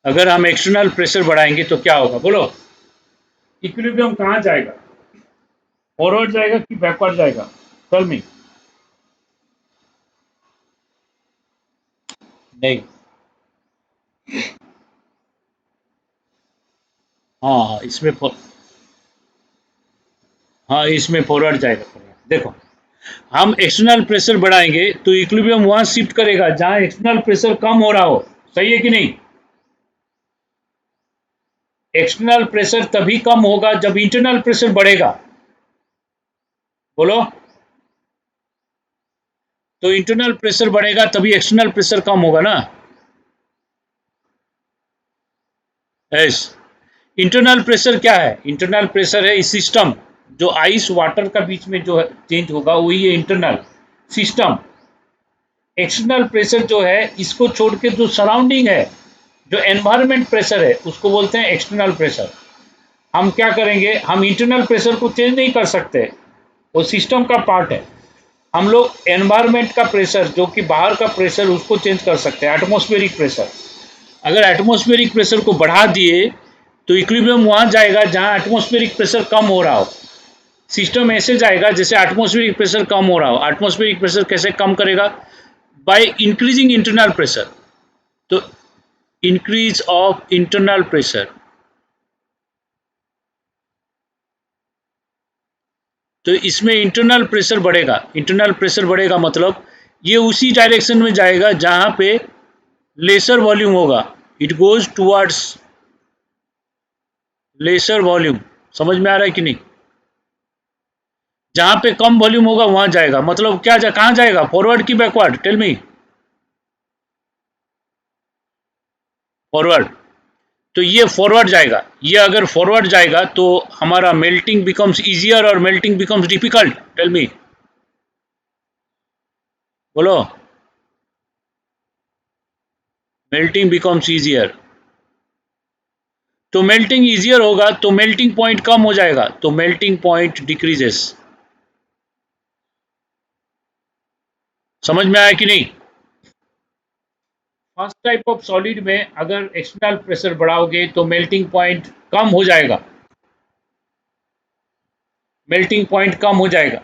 अगर हम एक्सटर्नल प्रेशर बढ़ाएंगे तो क्या होगा बोलो? इक्विलिब्रियम कहाँ जाएगा? फॉरवर्ड जाएगा कि बैकवर्ड जाएगा? Tell me. नहीं, हाँ हाँ इसमें हाँ इसमें फॉरवर्ड जाएगा। देखो, हम एक्सटर्नल प्रेशर बढ़ाएंगे तो इक्विलिब्रियम वहां शिफ्ट करेगा जहां एक्सटर्नल प्रेशर कम हो रहा हो, सही है कि नहीं? एक्सटर्नल प्रेशर तभी कम होगा जब इंटरनल प्रेशर बढ़ेगा, बोलो। तो इंटरनल प्रेशर बढ़ेगा तभी एक्सटर्नल प्रेशर कम होगा ना। यस। इंटरनल प्रेशर क्या है? इंटरनल प्रेशर है इस सिस्टम, जो आइस वाटर का बीच में जो चेंज होगा वही है इंटरनल सिस्टम। एक्सटर्नल प्रेशर जो है इसको छोड़ के जो सराउंडिंग है, जो एनवायरमेंट प्रेशर है उसको बोलते हैं एक्सटर्नल प्रेशर। हम क्या करेंगे, हम इंटरनल प्रेशर को चेंज नहीं कर सकते, वो सिस्टम का पार्ट है। हम लोग एनवायरमेंट का प्रेशर जो कि बाहर का प्रेशर उसको चेंज कर सकते हैं, एटमॉस्फेरिक प्रेशर। अगर एटमॉस्फेरिक प्रेशर को बढ़ा दिए तो इक्विलिब्रियम वहां जाएगा जहां एटमॉस्फेरिक प्रेशर कम हो रहा हो। सिस्टम ऐसे जाएगा जैसे एटमॉस्फेरिक प्रेशर कम हो रहा हो। एटमॉस्फेरिक प्रेशर कैसे कम करेगा? By increasing internal pressure. तो इंक्रीज ऑफ इंटरनल प्रेशर, तो इसमें इंटरनल प्रेशर बढ़ेगा। इंटरनल प्रेशर बढ़ेगा मतलब ये उसी डायरेक्शन में जाएगा जहां पे लेसर वॉल्यूम होगा, it goes towards lesser volume, समझ में आ रहा है कि नहीं? जहां पे कम वॉल्यूम होगा वहां जाएगा, मतलब क्या कहां जाएगा, फॉरवर्ड की बैकवर्ड, टेल मी। फॉरवर्ड। तो ये फॉरवर्ड जाएगा, ये अगर फॉरवर्ड जाएगा तो हमारा मेल्टिंग बिकम्स इजियर और melting becomes difficult, tell me, बोलो। Melting becomes easier. तो मेल्टिंग इजियर होगा तो मेल्टिंग पॉइंट कम हो जाएगा, तो मेल्टिंग पॉइंट डिक्रीजेस। समझ में आया कि नहीं? फर्स्ट टाइप ऑफ सॉलिड में अगर एक्सटर्नल प्रेशर बढ़ाओगे तो मेल्टिंग पॉइंट कम हो जाएगा, मेल्टिंग पॉइंट कम हो जाएगा।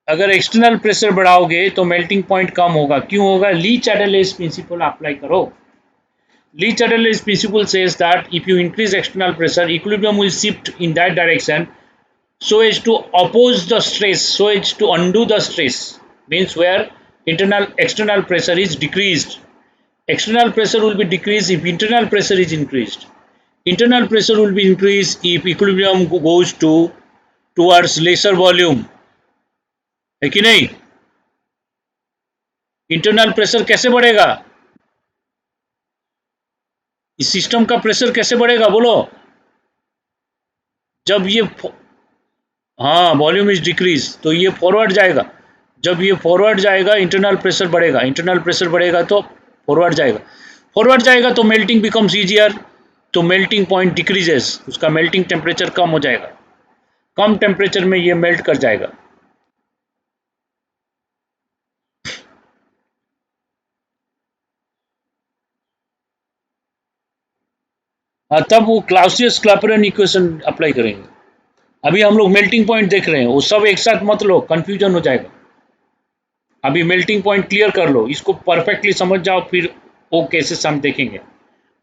अगर एक्सटर्नल प्रेशर बढ़ाओगे तो मेल्टिंग पॉइंट कम होगा। क्यों होगा? ली चैडलेस प्रिंसिपल अप्लाई करो। ली चैडलेस principal says that if you increase external pressure, equilibrium will shift in that direction so as to oppose the stress, so as to undo the stress, means where internal external pressure is decreased. External pressure will be decreased if internal pressure is increased. Internal pressure will be increased if equilibrium goes to towards lesser volume, है कि नहीं? Internal pressure कैसे बढ़ेगा? इस system का pressure कैसे बढ़ेगा बोलो? जब ये हाँ वॉल्यूम इज डिक्रीज तो ये फॉरवर्ड जाएगा। जब ये फॉरवर्ड जाएगा इंटरनल प्रेशर बढ़ेगा, इंटरनल प्रेशर बढ़ेगा तो फॉरवर्ड जाएगा, फॉरवर्ड जाएगा तो मेल्टिंग बिकम्स ईजियर, तो मेल्टिंग पॉइंट डिक्रीजेस, उसका मेल्टिंग टेम्परेचर कम हो जाएगा, कम टेम्परेचर में ये मेल्ट कर जाएगा। हाँ तब वो क्लाउसियस क्लैपेरॉन इक्वेशन अप्लाई करेंगे। अभी हम लोग मेल्टिंग पॉइंट देख रहे हैं, वो सब एक साथ मत लो, कंफ्यूजन हो जाएगा। अभी मेल्टिंग पॉइंट क्लियर कर लो, इसको परफेक्टली समझ जाओ, फिर वो केसेस हम देखेंगे।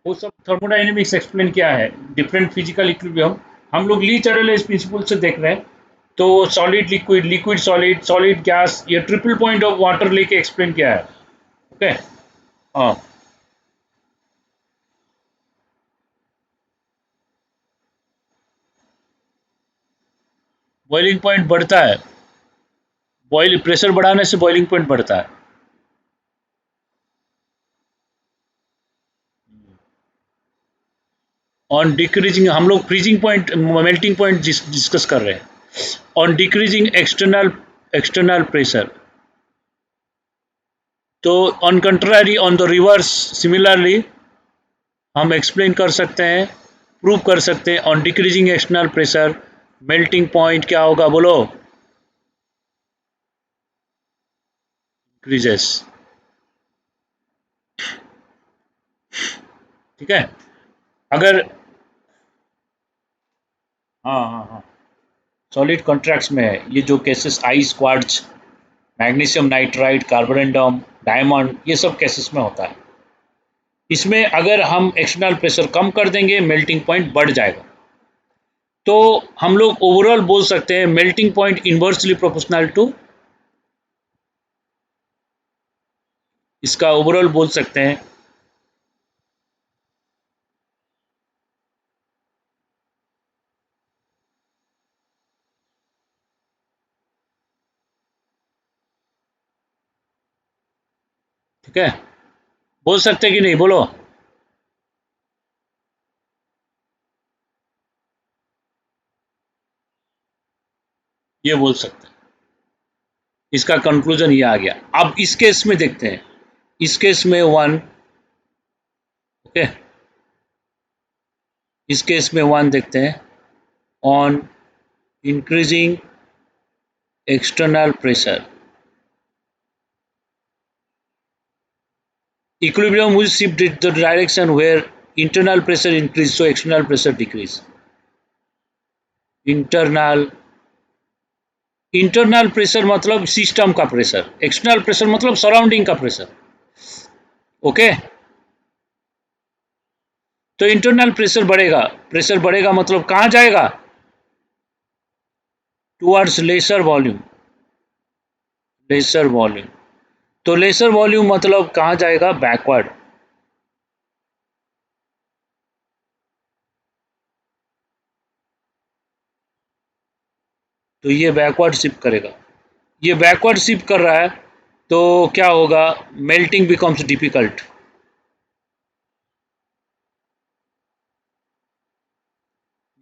वो सब थर्मोडायनेमिक्स एक्सप्लेन किया है, डिफरेंट फिजिकल इक्विलिब्रियम हम लोग ली चैडलेस प्रिंसिपल से देख रहे हैं। तो solid liquid, liquid solid, solid gas, ये ट्रिपल पॉइंट ऑफ वाटर लेके एक्सप्लेन किया है। ओके। हाँ बॉइलिंग पॉइंट बढ़ता है, बॉइल प्रेशर बढ़ाने से बॉइलिंग पॉइंट बढ़ता है। ऑन डिक्रीजिंग हम लोग freezing point melting point discuss कर रहे हैं। On decreasing external external pressure, तो on contrary on the reverse similarly हम एक्सप्लेन कर सकते हैं, प्रूव कर सकते हैं on decreasing external pressure melting point क्या होगा बोलो? इंक्रीजेस। ठीक है। अगर हाँ हाँ हाँ सॉलिड कॉन्ट्रैक्ट्स में है ये जो cases, ice quartz, magnesium nitride, Carborundum, diamond, ये सब केसेस में होता है। इसमें अगर हम एक्सटर्नल प्रेशर कम कर देंगे मेल्टिंग पॉइंट बढ़ जाएगा। तो हम लोग ओवरऑल बोल सकते हैं melting point inversely proportional to, इसका ओवरऑल बोल सकते हैं। ठीक है, बोल सकते हैं कि नहीं बोलो? ये बोल सकते हैं। इसका कंक्लूजन ये आ गया। अब इस केस में देखते हैं, इस केस में वन, ओके, इस केस में वन देखते हैं। On increasing external pressure equilibrium will shift in the direction where internal pressure increase so external pressure decrease। Internal, internal pressure मतलब सिस्टम का प्रेशर, एक्सटर्नल प्रेशर मतलब सराउंडिंग का pressure. Okay, तो internal pressure बढ़ेगा मतलब कहाँ जाएगा? Towards lesser volume, lesser volume. तो लेसर वॉल्यूम मतलब कहाँ जाएगा? बैकवर्ड। तो ये बैकवर्ड शिफ्ट करेगा, ये बैकवर्ड शिफ्ट कर रहा है तो क्या होगा, melting becomes difficult,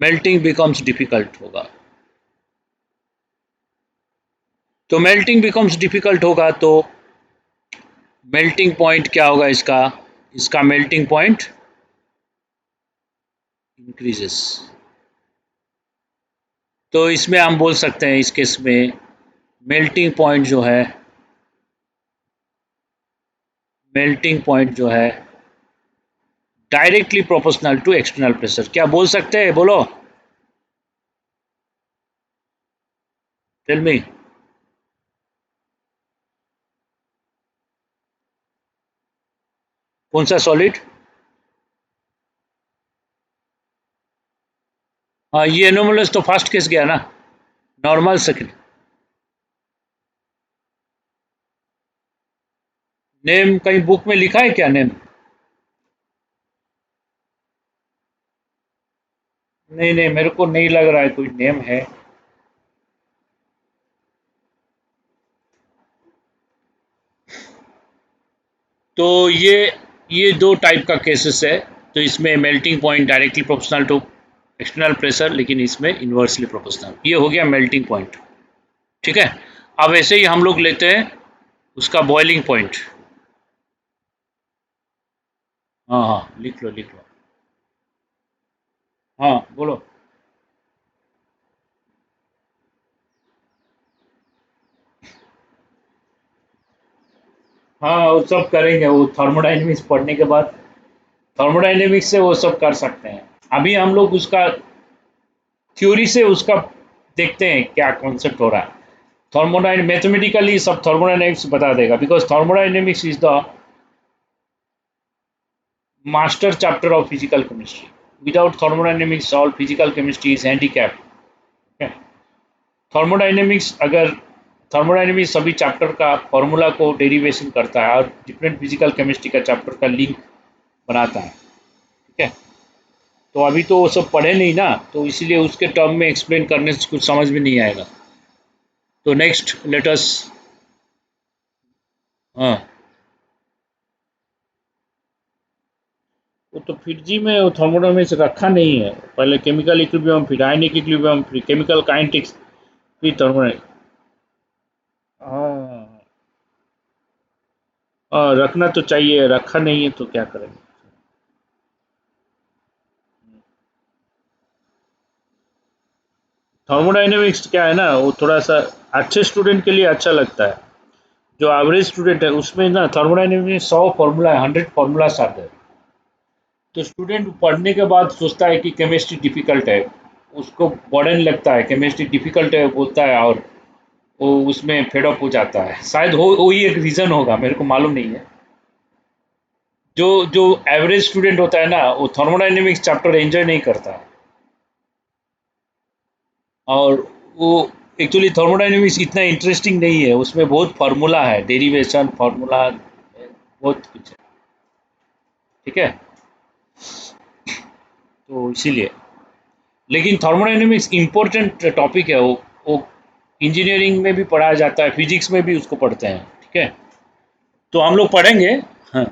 melting becomes difficult होगा। तो मेल्टिंग बिकम्स डिफिकल्ट होगा तो मेल्टिंग पॉइंट क्या होगा इसका, इसका मेल्टिंग पॉइंट इंक्रीजेस। तो इसमें हम बोल सकते हैं इस केस में मेल्टिंग पॉइंट जो है, मेल्टिंग पॉइंट जो है directly proportional to external pressure, क्या बोल सकते हैं, बोलो, टेल मी। कौन सा सॉलिड? हाँ, ये एनोमलस तो फर्स्ट केस गया ना, नॉर्मल सेकंड। नेम कहीं बुक में लिखा है क्या नेम? नहीं नहीं, मेरे को नहीं लग रहा है कोई नेम है। तो ये दो टाइप का केसेस है। तो इसमें melting point directly proportional to external pressure, लेकिन इसमें इन्वर्सली प्रोपोर्शनल, ये हो गया मेल्टिंग पॉइंट। ठीक है, अब ऐसे ही हम लोग लेते हैं उसका बॉइलिंग पॉइंट। हाँ हाँ, लिख लो लिख लो। हाँ बोलो। हाँ, वो सब करेंगे, वो थर्मोडाइनमिक्स पढ़ने के बाद थर्मोडाइनमिक्स से वो सब कर सकते हैं। अभी हम लोग उसका थ्योरी से उसका देखते हैं क्या कॉन्सेप्ट हो रहा है। थर्मोडाइन मैथमेटिकली सब थर्मोडाइनमिक्स बता देगा, because thermodynamics is the master chapter of physical chemistry. Without thermodynamics all physical chemistry is handicap. Thermodynamics अगर थर्मोडाइनमिक्स सभी चैप्टर का फॉर्मूला को डेरिवेशन करता है और डिफरेंट फिजिकल केमिस्ट्री का चैप्टर का लिंक बनाता है। ठीक है, तो अभी तो वो सब पढ़े नहीं ना, तो इसीलिए उसके टर्म में एक्सप्लेन करने से कुछ समझ में नहीं आएगा। तो नेक्स्ट लेटस। हाँ, वो तो फिर जी में वो थर्मोडायनेमिक्स रखा नहीं है, पहले केमिकल इक्विलिब्रियम, फिर आयनिक इक्विलिब्रियम, फिर केमिकल काइनेटिक्स, फिर थर्मोडायनेमिक्स। हाँ हाँ, रखना तो चाहिए, रखा नहीं है तो क्या करेंगे। थर्मोडायनेमिक्स क्या है ना, वो थोड़ा सा अच्छे स्टूडेंट के लिए अच्छा लगता है। जो एवरेज स्टूडेंट है उसमें ना थर्मोडायनेमिक्स में 100 फार्मूला है, 100 फार्मूलाज आते हैं। तो स्टूडेंट पढ़ने के बाद सोचता है कि केमिस्ट्री डिफिकल्ट है, उसको बर्डन लगता है, केमिस्ट्री डिफिकल्ट है बोलता है, और वो उसमें फेड अप हो जाता है। शायद हो वही एक रीज़न होगा, मेरे को मालूम नहीं है। जो जो एवरेज स्टूडेंट होता है ना, वो थर्मोडायनेमिक्स चैप्टर एंजॉय नहीं करता। और वो एक्चुअली थर्मोडायनेमिक्स इतना इंटरेस्टिंग नहीं है, उसमें बहुत फार्मूला है, डेरिवेशन फार्मूला बहुत कुछ है। ठीक है, तो इसीलिए, लेकिन थर्मोडायनेमिक्स इम्पोर्टेंट टॉपिक है, वो इंजीनियरिंग में भी पढ़ाया जाता है, फिजिक्स में भी उसको पढ़ते हैं। ठीक है, तो हम लोग पढ़ेंगे। हाँ,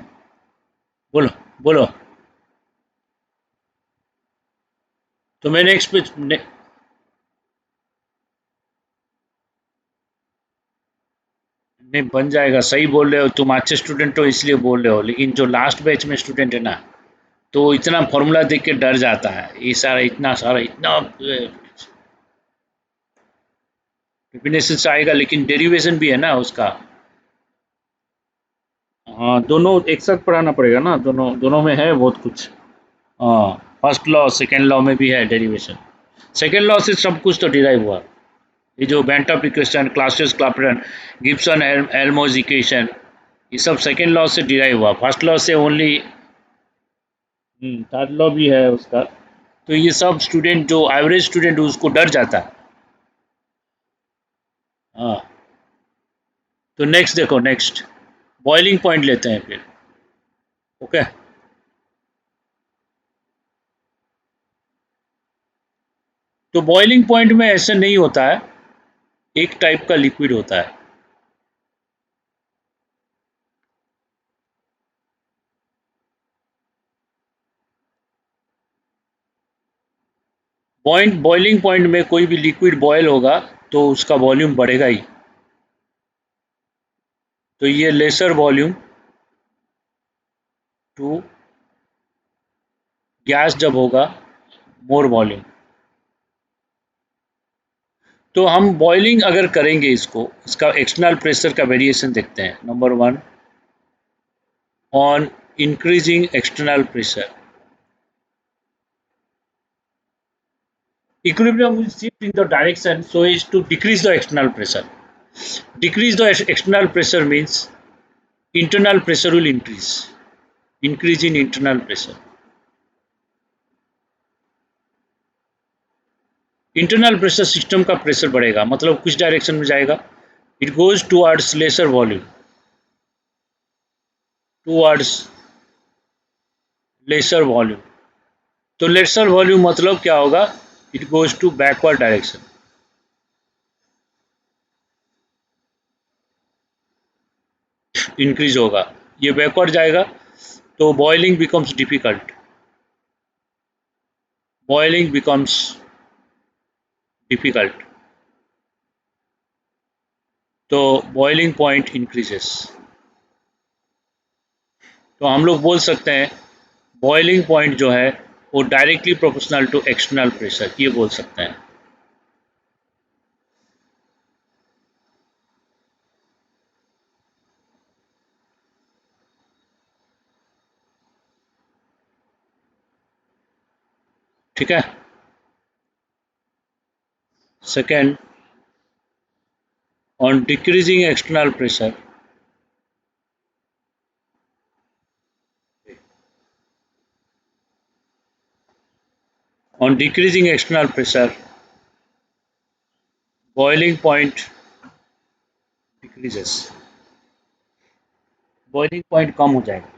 बोलो बोलो। तो मैं नेक्स्ट पे नहीं, बन जाएगा, सही बोल रहे हो तुम, अच्छे स्टूडेंट हो इसलिए बोल रहे हो, लेकिन जो लास्ट बैच में स्टूडेंट है ना, तो इतना फॉर्मूला देख के डर जाता है, ये सारा इतना डेफिनेशन से आएगा, लेकिन डेरिवेशन भी है ना उसका। हाँ, दोनों एक साथ पढ़ाना पड़ेगा ना, दोनों दोनों में है बहुत कुछ। हाँ, फर्स्ट लॉ सेकेंड लॉ में भी है डेरिवेशन। सेकेंड लॉ से सब कुछ तो डिराइव हुआ, ये जो Van't Hoff equation, Clausius Clapeyron, Gibbs Helmholtz equation, ये सब सेकेंड लॉ से डिराइव हुआ, फर्स्ट लॉ से ओनली। थर्ड लॉ भी है उसका। तो ये सब स्टूडेंट जो एवरेज स्टूडेंट उसको डर जाता है। हाँ, तो नेक्स्ट देखो, नेक्स्ट बॉइलिंग पॉइंट लेते हैं फिर। ओके, तो बॉइलिंग पॉइंट में ऐसे नहीं होता है एक टाइप का लिक्विड होता है। बॉइलिंग पॉइंट में कोई भी लिक्विड बॉयल होगा तो उसका वॉल्यूम बढ़ेगा ही। तो ये लेसर वॉल्यूम टू गैस जब होगा मोर वॉल्यूम। तो हम बॉइलिंग अगर करेंगे इसको, इसका एक्सटर्नल प्रेशर का वेरिएशन देखते हैं। Number one, on increasing external pressure equilibrium will shift in the direction so as to decrease the external pressure. Decrease the external pressure means internal pressure will increase. Increase in internal pressure. Internal pressure system का pressure बढ़ेगा, मतलब कुछ direction में जाएगा। It goes towards lesser volume, towards lesser volume. तो lesser volume मतलब क्या होगा? It goes to backward direction. Increase होगा, ये बैकवर्ड जाएगा तो boiling becomes difficult. Boiling becomes difficult, तो बॉइलिंग पॉइंट इंक्रीजेस। तो हम लोग बोल सकते हैं बॉइलिंग पॉइंट जो है वो directly proportional to external pressure, ये बोल सकते हैं। ठीक है। Second, on decreasing external pressure, on decreasing external pressure boiling point decreases, boiling point कम हो जाएगा।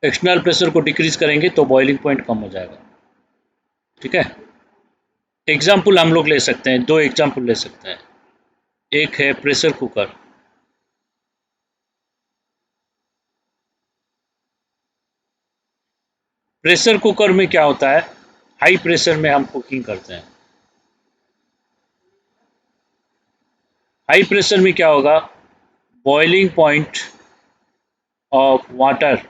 एक्सटर्नल प्रेशर को डिक्रीज करेंगे तो बॉइलिंग पॉइंट कम हो जाएगा। ठीक है। एग्जाम्पल हम लोग ले सकते हैं, दो एग्जाम्पल ले सकते हैं। एक है प्रेशर कुकर। प्रेशर कुकर में क्या होता है, हाई प्रेशर में हम कुकिंग करते हैं। हाई प्रेशर में क्या होगा, boiling point of water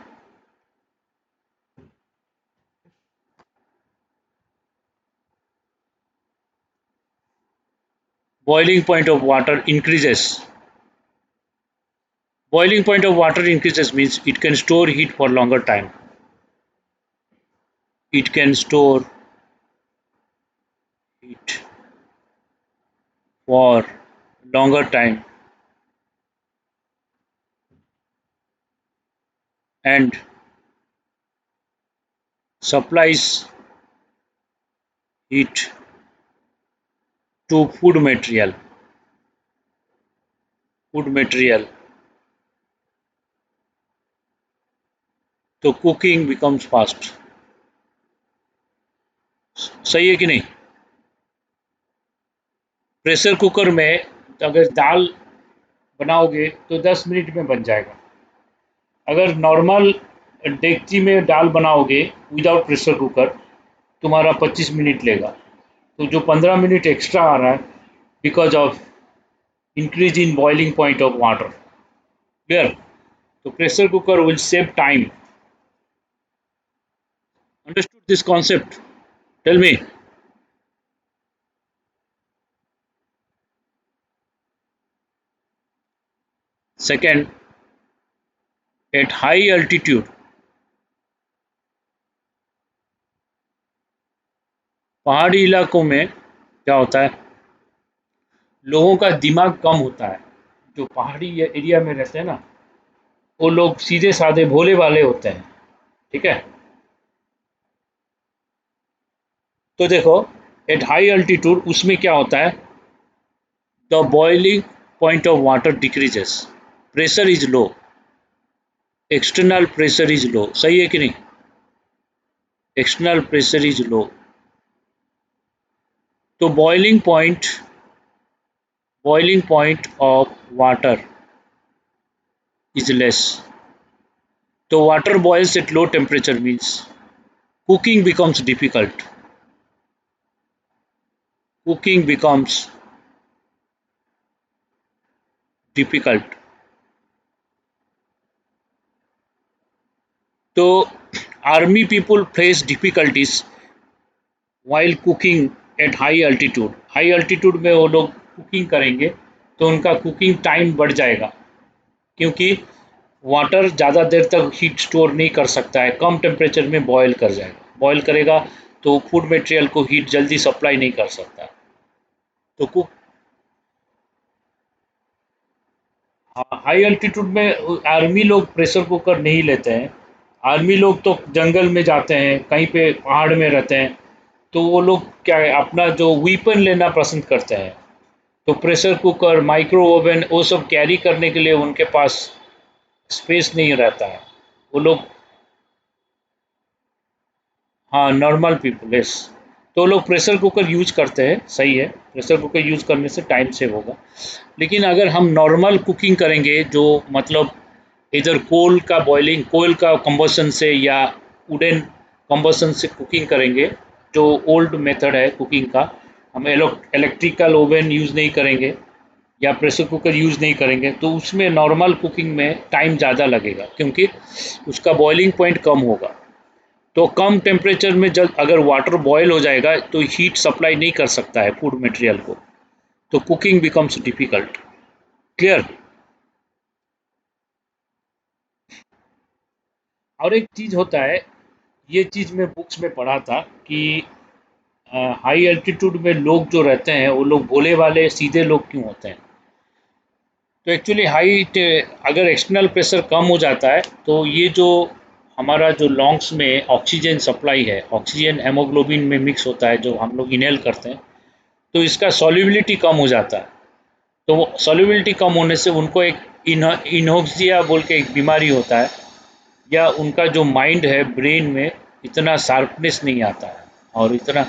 boiling point of water increases. Boiling point of water increases means it can store heat for longer time. It can store heat for longer time and supplies heat to food material. Food material. तो cooking becomes fast. सही है कि नहीं? Pressure cooker में अगर दाल बनाओगे तो 10 minute में बन जाएगा। अगर नॉर्मल डेगची में दाल बनाओगे विदाउट प्रेशर कुकर, तुम्हारा 25 मिनट लेगा। तो जो 15 मिनट एक्स्ट्रा आ रहा है because of increase in boiling point of water. Clear? तो pressure cooker will save time. Understood this concept? Tell me. Second, at high altitude पहाड़ी इलाकों में क्या होता है, लोगों का दिमाग कम होता है। जो पहाड़ी एरिया में रहते हैं ना, वो लोग सीधे साधे भोले वाले होते हैं। ठीक है। तो देखो, एट हाई अल्टीट्यूड उसमें क्या होता है, the boiling point of water decreases, pressure is low, external pressure is low. सही है कि नहीं? External pressure is low. तो boiling point of water is less. So water boils at low temperature means cooking becomes difficult. Cooking becomes difficult. So army people face difficulties while cooking at high altitude. High altitude में वो लोग cooking करेंगे तो उनका cooking time बढ़ जाएगा, क्योंकि water ज़्यादा देर तक हीट स्टोर नहीं कर सकता है, कम टेम्परेचर में बॉयल कर जाएगा, बॉयल करेगा तो फूड मटेरियल को हीट जल्दी सप्लाई नहीं कर सकता। तो कुक हाई अल्टीट्यूड में आर्मी लोग प्रेशर कुकर नहीं लेते हैं। आर्मी लोग तो जंगल में जाते हैं, कहीं पे पहाड़ में रहते हैं, तो वो लोग क्या है अपना जो वीपन लेना पसंद करते हैं। तो प्रेशर कुकर, माइक्रो ओवन वो सब कैरी करने के लिए उनके पास स्पेस नहीं रहता है। वो लोग, हाँ नॉर्मल पीपल, यस, तो लोग प्रेशर कुकर यूज करते हैं, सही है, प्रेशर कुकर यूज करने से टाइम सेव होगा। लेकिन अगर हम नॉर्मल कुकिंग करेंगे जो मतलब इधर कोल का कंबसन से या वुडन कंबसन से कुकिंग करेंगे, जो ओल्ड मेथड है कुकिंग का, हम इलेक्ट्रिकल ओवन यूज़ नहीं करेंगे या प्रेशर कुकर यूज़ नहीं करेंगे, तो उसमें नॉर्मल कुकिंग में टाइम ज़्यादा लगेगा, क्योंकि उसका बॉइलिंग पॉइंट कम होगा। तो कम टेम्परेचर में जब अगर वाटर बॉयल हो जाएगा तो हीट सप्लाई नहीं कर सकता है फूड मटेरियल को, तो कुकिंग बिकम्स डिफिकल्ट। क्लियर? और एक चीज़ होता है, ये चीज़ मैं बुक्स में पढ़ा था कि हाई एल्टीट्यूड में लोग जो रहते हैं वो लोग भोले वाले सीधे लोग क्यों होते हैं? तो एक्चुअली अगर एक्सटर्नल प्रेशर कम हो जाता है तो ये जो हमारा जो लॉन्ग्स में ऑक्सीजन सप्लाई है, ऑक्सीजन हेमोग्लोबिन में मिक्स होता है जो हम लोग इनहेल करते हैं, तो इसका सॉल्युबिलिटी कम हो जाता है। तो वो सॉल्युबिलिटी कम होने से उनको एक इनोक्सिया बोल के एक बीमारी होता है, या उनका जो माइंड है, ब्रेन में इतना शार्पनेस नहीं आता है, और इतना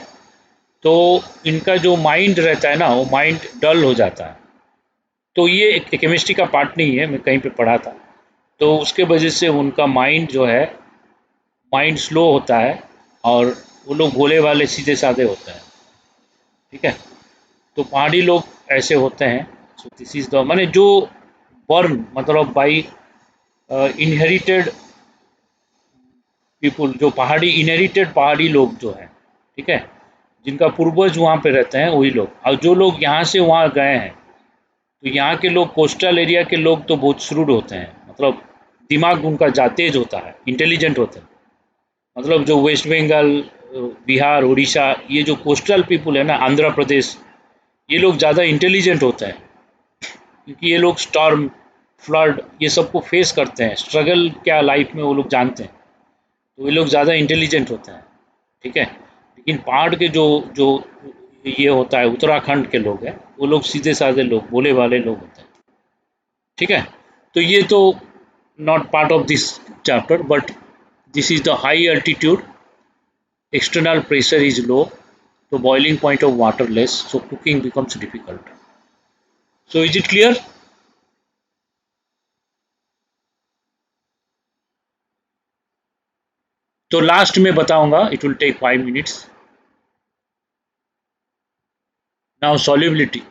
तो इनका जो माइंड रहता है ना, वो माइंड डल हो जाता है। तो ये एक केमिस्ट्री का पार्ट नहीं है, मैं कहीं पे पढ़ा था। तो उसके वजह से उनका माइंड जो है, माइंड स्लो होता है, और वो लोग भोले वाले सीधे साधे होते हैं। ठीक है, तो पहाड़ी लोग ऐसे होते हैं। सो दिस इज द माने जो बर्न मतलब बाई इनहेरिटेड पीपुल, जो पहाड़ी इनहेरिटेड पहाड़ी लोग जो हैं, ठीक है, जिनका पूर्वज वहाँ पे रहते हैं वही लोग, और जो लोग यहाँ से वहाँ गए हैं, तो यहाँ के लोग, कोस्टल एरिया के लोग तो बहुत श्रूड होते हैं, मतलब दिमाग उनका तेज होता है, इंटेलिजेंट होते हैं। मतलब जो वेस्ट बंगाल, बिहार, उड़ीसा, ये जो कोस्टल पीपुल है ना, आंध्र प्रदेश, ये लोग ज़्यादा इंटेलिजेंट होते हैं, क्योंकि ये लोग स्टॉर्म, फ्लड, ये सबको फेस करते हैं, स्ट्रगल क्या लाइफ में वो लोग जानते हैं, तो ये लोग ज़्यादा इंटेलिजेंट होते हैं। ठीक है, लेकिन पहाड़ के जो जो ये होता है, उत्तराखंड के लोग हैं, वो लोग सीधे साधे लोग, भोले वाले लोग होते हैं। ठीक है, तो ये तो not part of this chapter, but this is the high altitude, external pressure is low, so boiling point of water less, so cooking becomes difficult. So is it clear? तो लास्ट में बताऊंगा, it will take 5 minutes. Now solubility,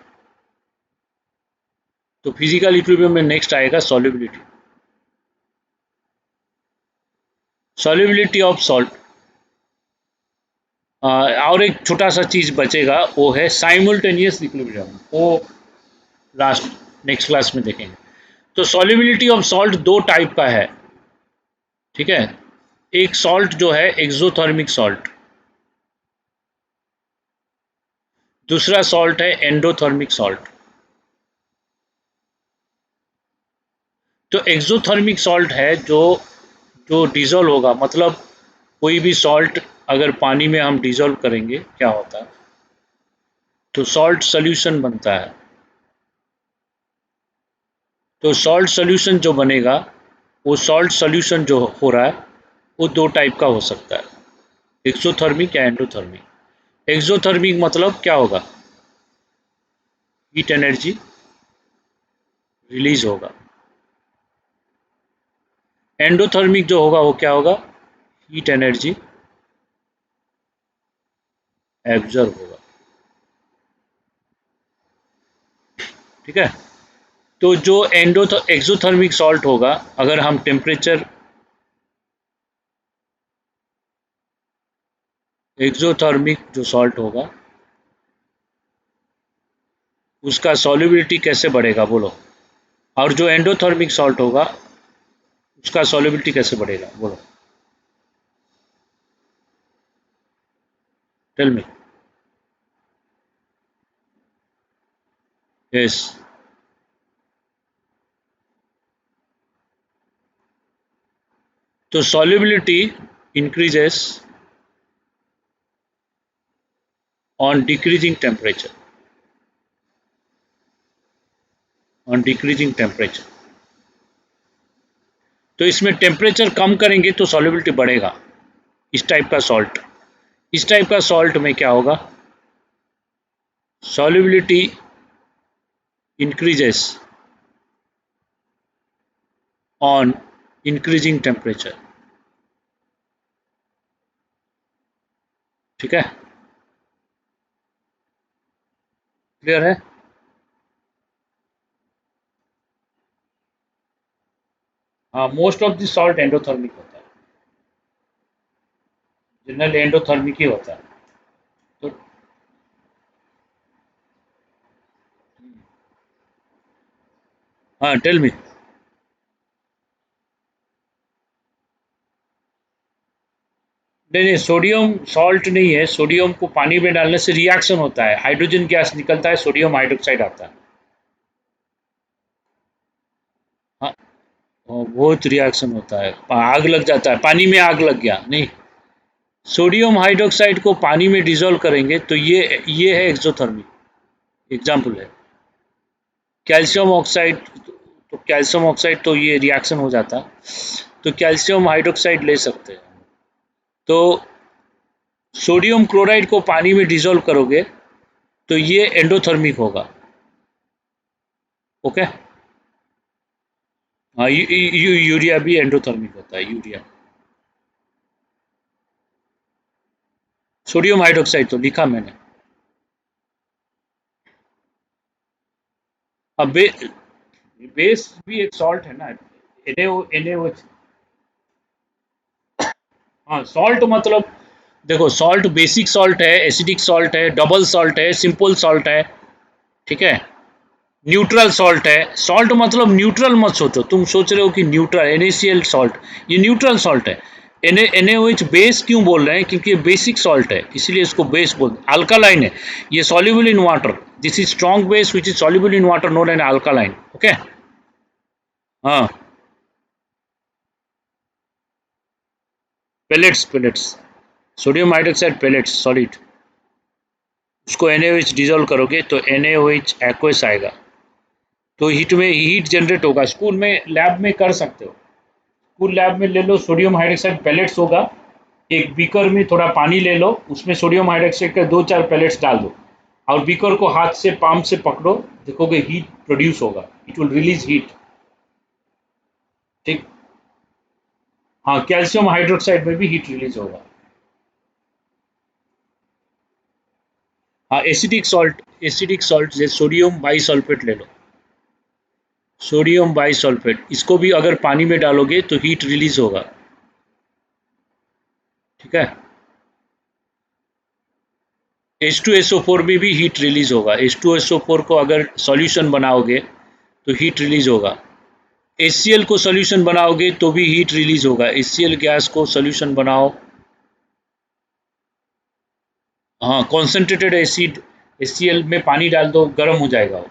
तो physical equilibrium में next आएगा solubility, solubility of salt. और एक छोटा सा चीज बचेगा, वो है साइमल्टेनियस इक्विलिब्रियम, वो लास्ट नेक्स्ट क्लास में देखेंगे। तो सॉल्युबिलिटी ऑफ सॉल्ट दो टाइप का है। ठीक है, एक सॉल्ट जो है एक्सोथर्मिक सॉल्ट, दूसरा सॉल्ट है एंडोथर्मिक सॉल्ट। तो एक्सोथर्मिक सॉल्ट है जो जो डिजोल्व होगा, मतलब कोई भी सॉल्ट अगर पानी में हम डिजोल्व करेंगे क्या होता है, तो सॉल्ट सॉल्यूशन बनता है। तो सॉल्ट सॉल्यूशन जो बनेगा, वो सॉल्ट सॉल्यूशन जो हो रहा है वो दो टाइप का हो सकता है, एक्सोथर्मिक या एंडोथर्मिक। एक्सोथर्मिक मतलब क्या होगा? हीट एनर्जी रिलीज होगा। एंडोथर्मिक जो होगा वो क्या होगा? हीट एनर्जी एब्जॉर्ब होगा। ठीक है। तो जो एक्सोथर्मिक सॉल्ट होगा, अगर हम टेम्परेचर एक्सोथर्मिक जो सॉल्ट होगा उसका सॉल्युबिलिटी कैसे बढ़ेगा बोलो? और जो एंडोथर्मिक सॉल्ट होगा उसका सॉल्युबिलिटी कैसे बढ़ेगा बोलो? Tell me. यस। तो solubility increases on decreasing temperature, on decreasing temperature। तो इसमें टेम्परेचर कम करेंगे तो solubility बढ़ेगा। इस टाइप का सॉल्ट, इस टाइप का सॉल्ट में क्या होगा? solubility increases on increasing temperature। ठीक है, क्लियर है? हाँ, most of the salt endothermic होता है, जनरल एंडोथर्मिक ही होता है। तो हाँ, टेल मी। नहीं नहीं, सोडियम सॉल्ट नहीं है। सोडियम को पानी में डालने से रिएक्शन होता है, हाइड्रोजन गैस निकलता है, सोडियम हाइड्रोक्साइड आता है। हाँ, बहुत रिएक्शन होता है, आग लग जाता है, पानी में आग लग गया नहीं। सोडियम हाइड्रोक्साइड को पानी में डिसॉल्व करेंगे तो ये है एक्सोथर्मिक एग्जाम्पल है। कैल्शियम ऑक्साइड, तो कैल्शियम ऑक्साइड तो ये रिएक्शन हो जाता, तो कैल्शियम हाइड्रोक्साइड ले सकते हैं। तो सोडियम क्लोराइड को पानी में डिसॉल्व करोगे तो ये एंडोथर्मिक होगा। ओके। हाँ, यूरिया भी एंडोथर्मिक होता है, यूरिया। सोडियम हाइड्रोक्साइड तो लिखा मैंने। अब बेस भी एक सॉल्ट है ना, NaO। हाँ, सॉल्ट मतलब देखो, सॉल्ट बेसिक सॉल्ट है, एसिडिक सॉल्ट है, डबल सॉल्ट है, सिंपल सॉल्ट है। ठीक है, न्यूट्रल सॉल्ट है। सॉल्ट मतलब न्यूट्रल मत सोचो, तुम सोच रहे हो कि न्यूट्रल NaCl सॉल्ट, ये न्यूट्रल सॉल्ट है। NaOH बेस क्यों बोल रहे हैं? क्योंकि ये बेसिक सॉल्ट है, इसीलिए इसको बेस बोल। अल्कालाइन है, ये soluble in water. This is strong base which is soluble in water, known an alkaline. Okay. हाँ, pellets sodium hydroxide pellets solid, उसको NaOH डिजोल्व करोगे तो NaOH एक्वस आएगा, तो हीट में हीट जनरेट होगा। स्कूल में लैब में कर सकते हो, स्कूल लैब में ले लो, सोडियम हाइड्रोक्साइड पेलेट्स होगा। एक बीकर में थोड़ा पानी ले लो, उसमें सोडियम हाइड्रोक्साइड के 2-4 पेलेट्स डाल दो, और बीकर को हाथ से पाम से पकड़ो, देखोगे हीट प्रोड्यूस होगा, इट विल रिलीज हीट। ठीक। हाँ, कैल्शियम हाइड्रोक्साइड में भी हीट रिलीज होगा। हाँ, एसिडिक सॉल्ट जैसे सोडियम बाइसल्फेट ले लो, सोडियम बाइसल्फेट, इसको भी अगर पानी में डालोगे तो हीट रिलीज होगा। ठीक है। H2SO4 में भी हीट रिलीज होगा। H2SO4 को अगर सॉल्यूशन बनाओगे तो हीट रिलीज होगा। HCl को सॉल्यूशन बनाओगे तो भी हीट रिलीज होगा। HCl गैस को सॉल्यूशन बनाओ, हाँ, कॉन्सेंट्रेटेड एसिड HCl में पानी डाल दो, गर्म हो जाएगा, वो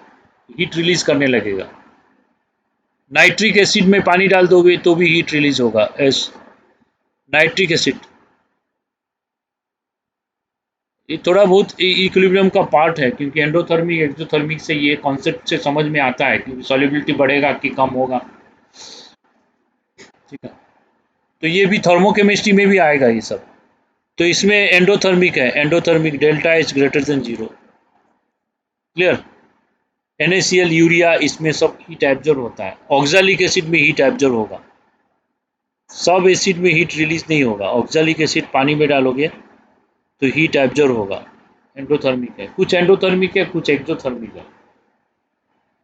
हीट रिलीज करने लगेगा। नाइट्रिक एसिड में पानी डाल दोगे तो भी हीट रिलीज होगा। एस नाइट्रिक एसिड, ये थोड़ा बहुत इक्विलिब्रियम का पार्ट है, क्योंकि एंडोथर्मिक एक्सोथर्मिक से ये कॉन्सेप्ट से समझ में आता है कि सॉल्युबिलिटी बढ़ेगा कि कम होगा। ठीक है, तो ये भी थर्मोकेमिस्ट्री में भी आएगा ये सब। तो इसमें एंडोथर्मिक है, endothermic delta H greater than 0। Clear? NaCl urea इसमें सब हीट एब्जॉर्ब होता है। ऑक्जेलिक एसिड में हीट एब्जॉर्ब होगा, सब एसिड में हीट रिलीज नहीं होगा। ऑक्जेलिक एसिड पानी में डालोगे तो हीट एब्जॉर्ब होगा, एंडोथर्मिक है। कुछ एंडोथर्मिक है, कुछ एक्सोथर्मिक है।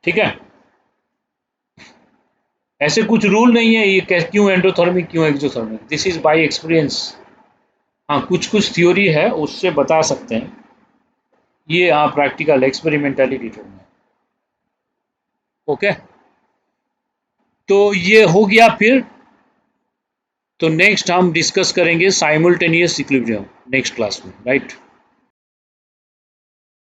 ठीक है, ऐसे कुछ रूल नहीं है ये क्यों एंडोथर्मिक क्यों exothermic, this is by experience. हाँ, कुछ कुछ थ्योरी है उससे बता सकते हैं, ये हाँ प्रैक्टिकल एक्सपेरिमेंटली डिटरमाइन। ओके, तो ये हो गया। फिर तो नेक्स्ट हम डिस्कस करेंगे साइमल्टेनियस इक्विलिब्रियम नेक्स्ट क्लास में, राइट।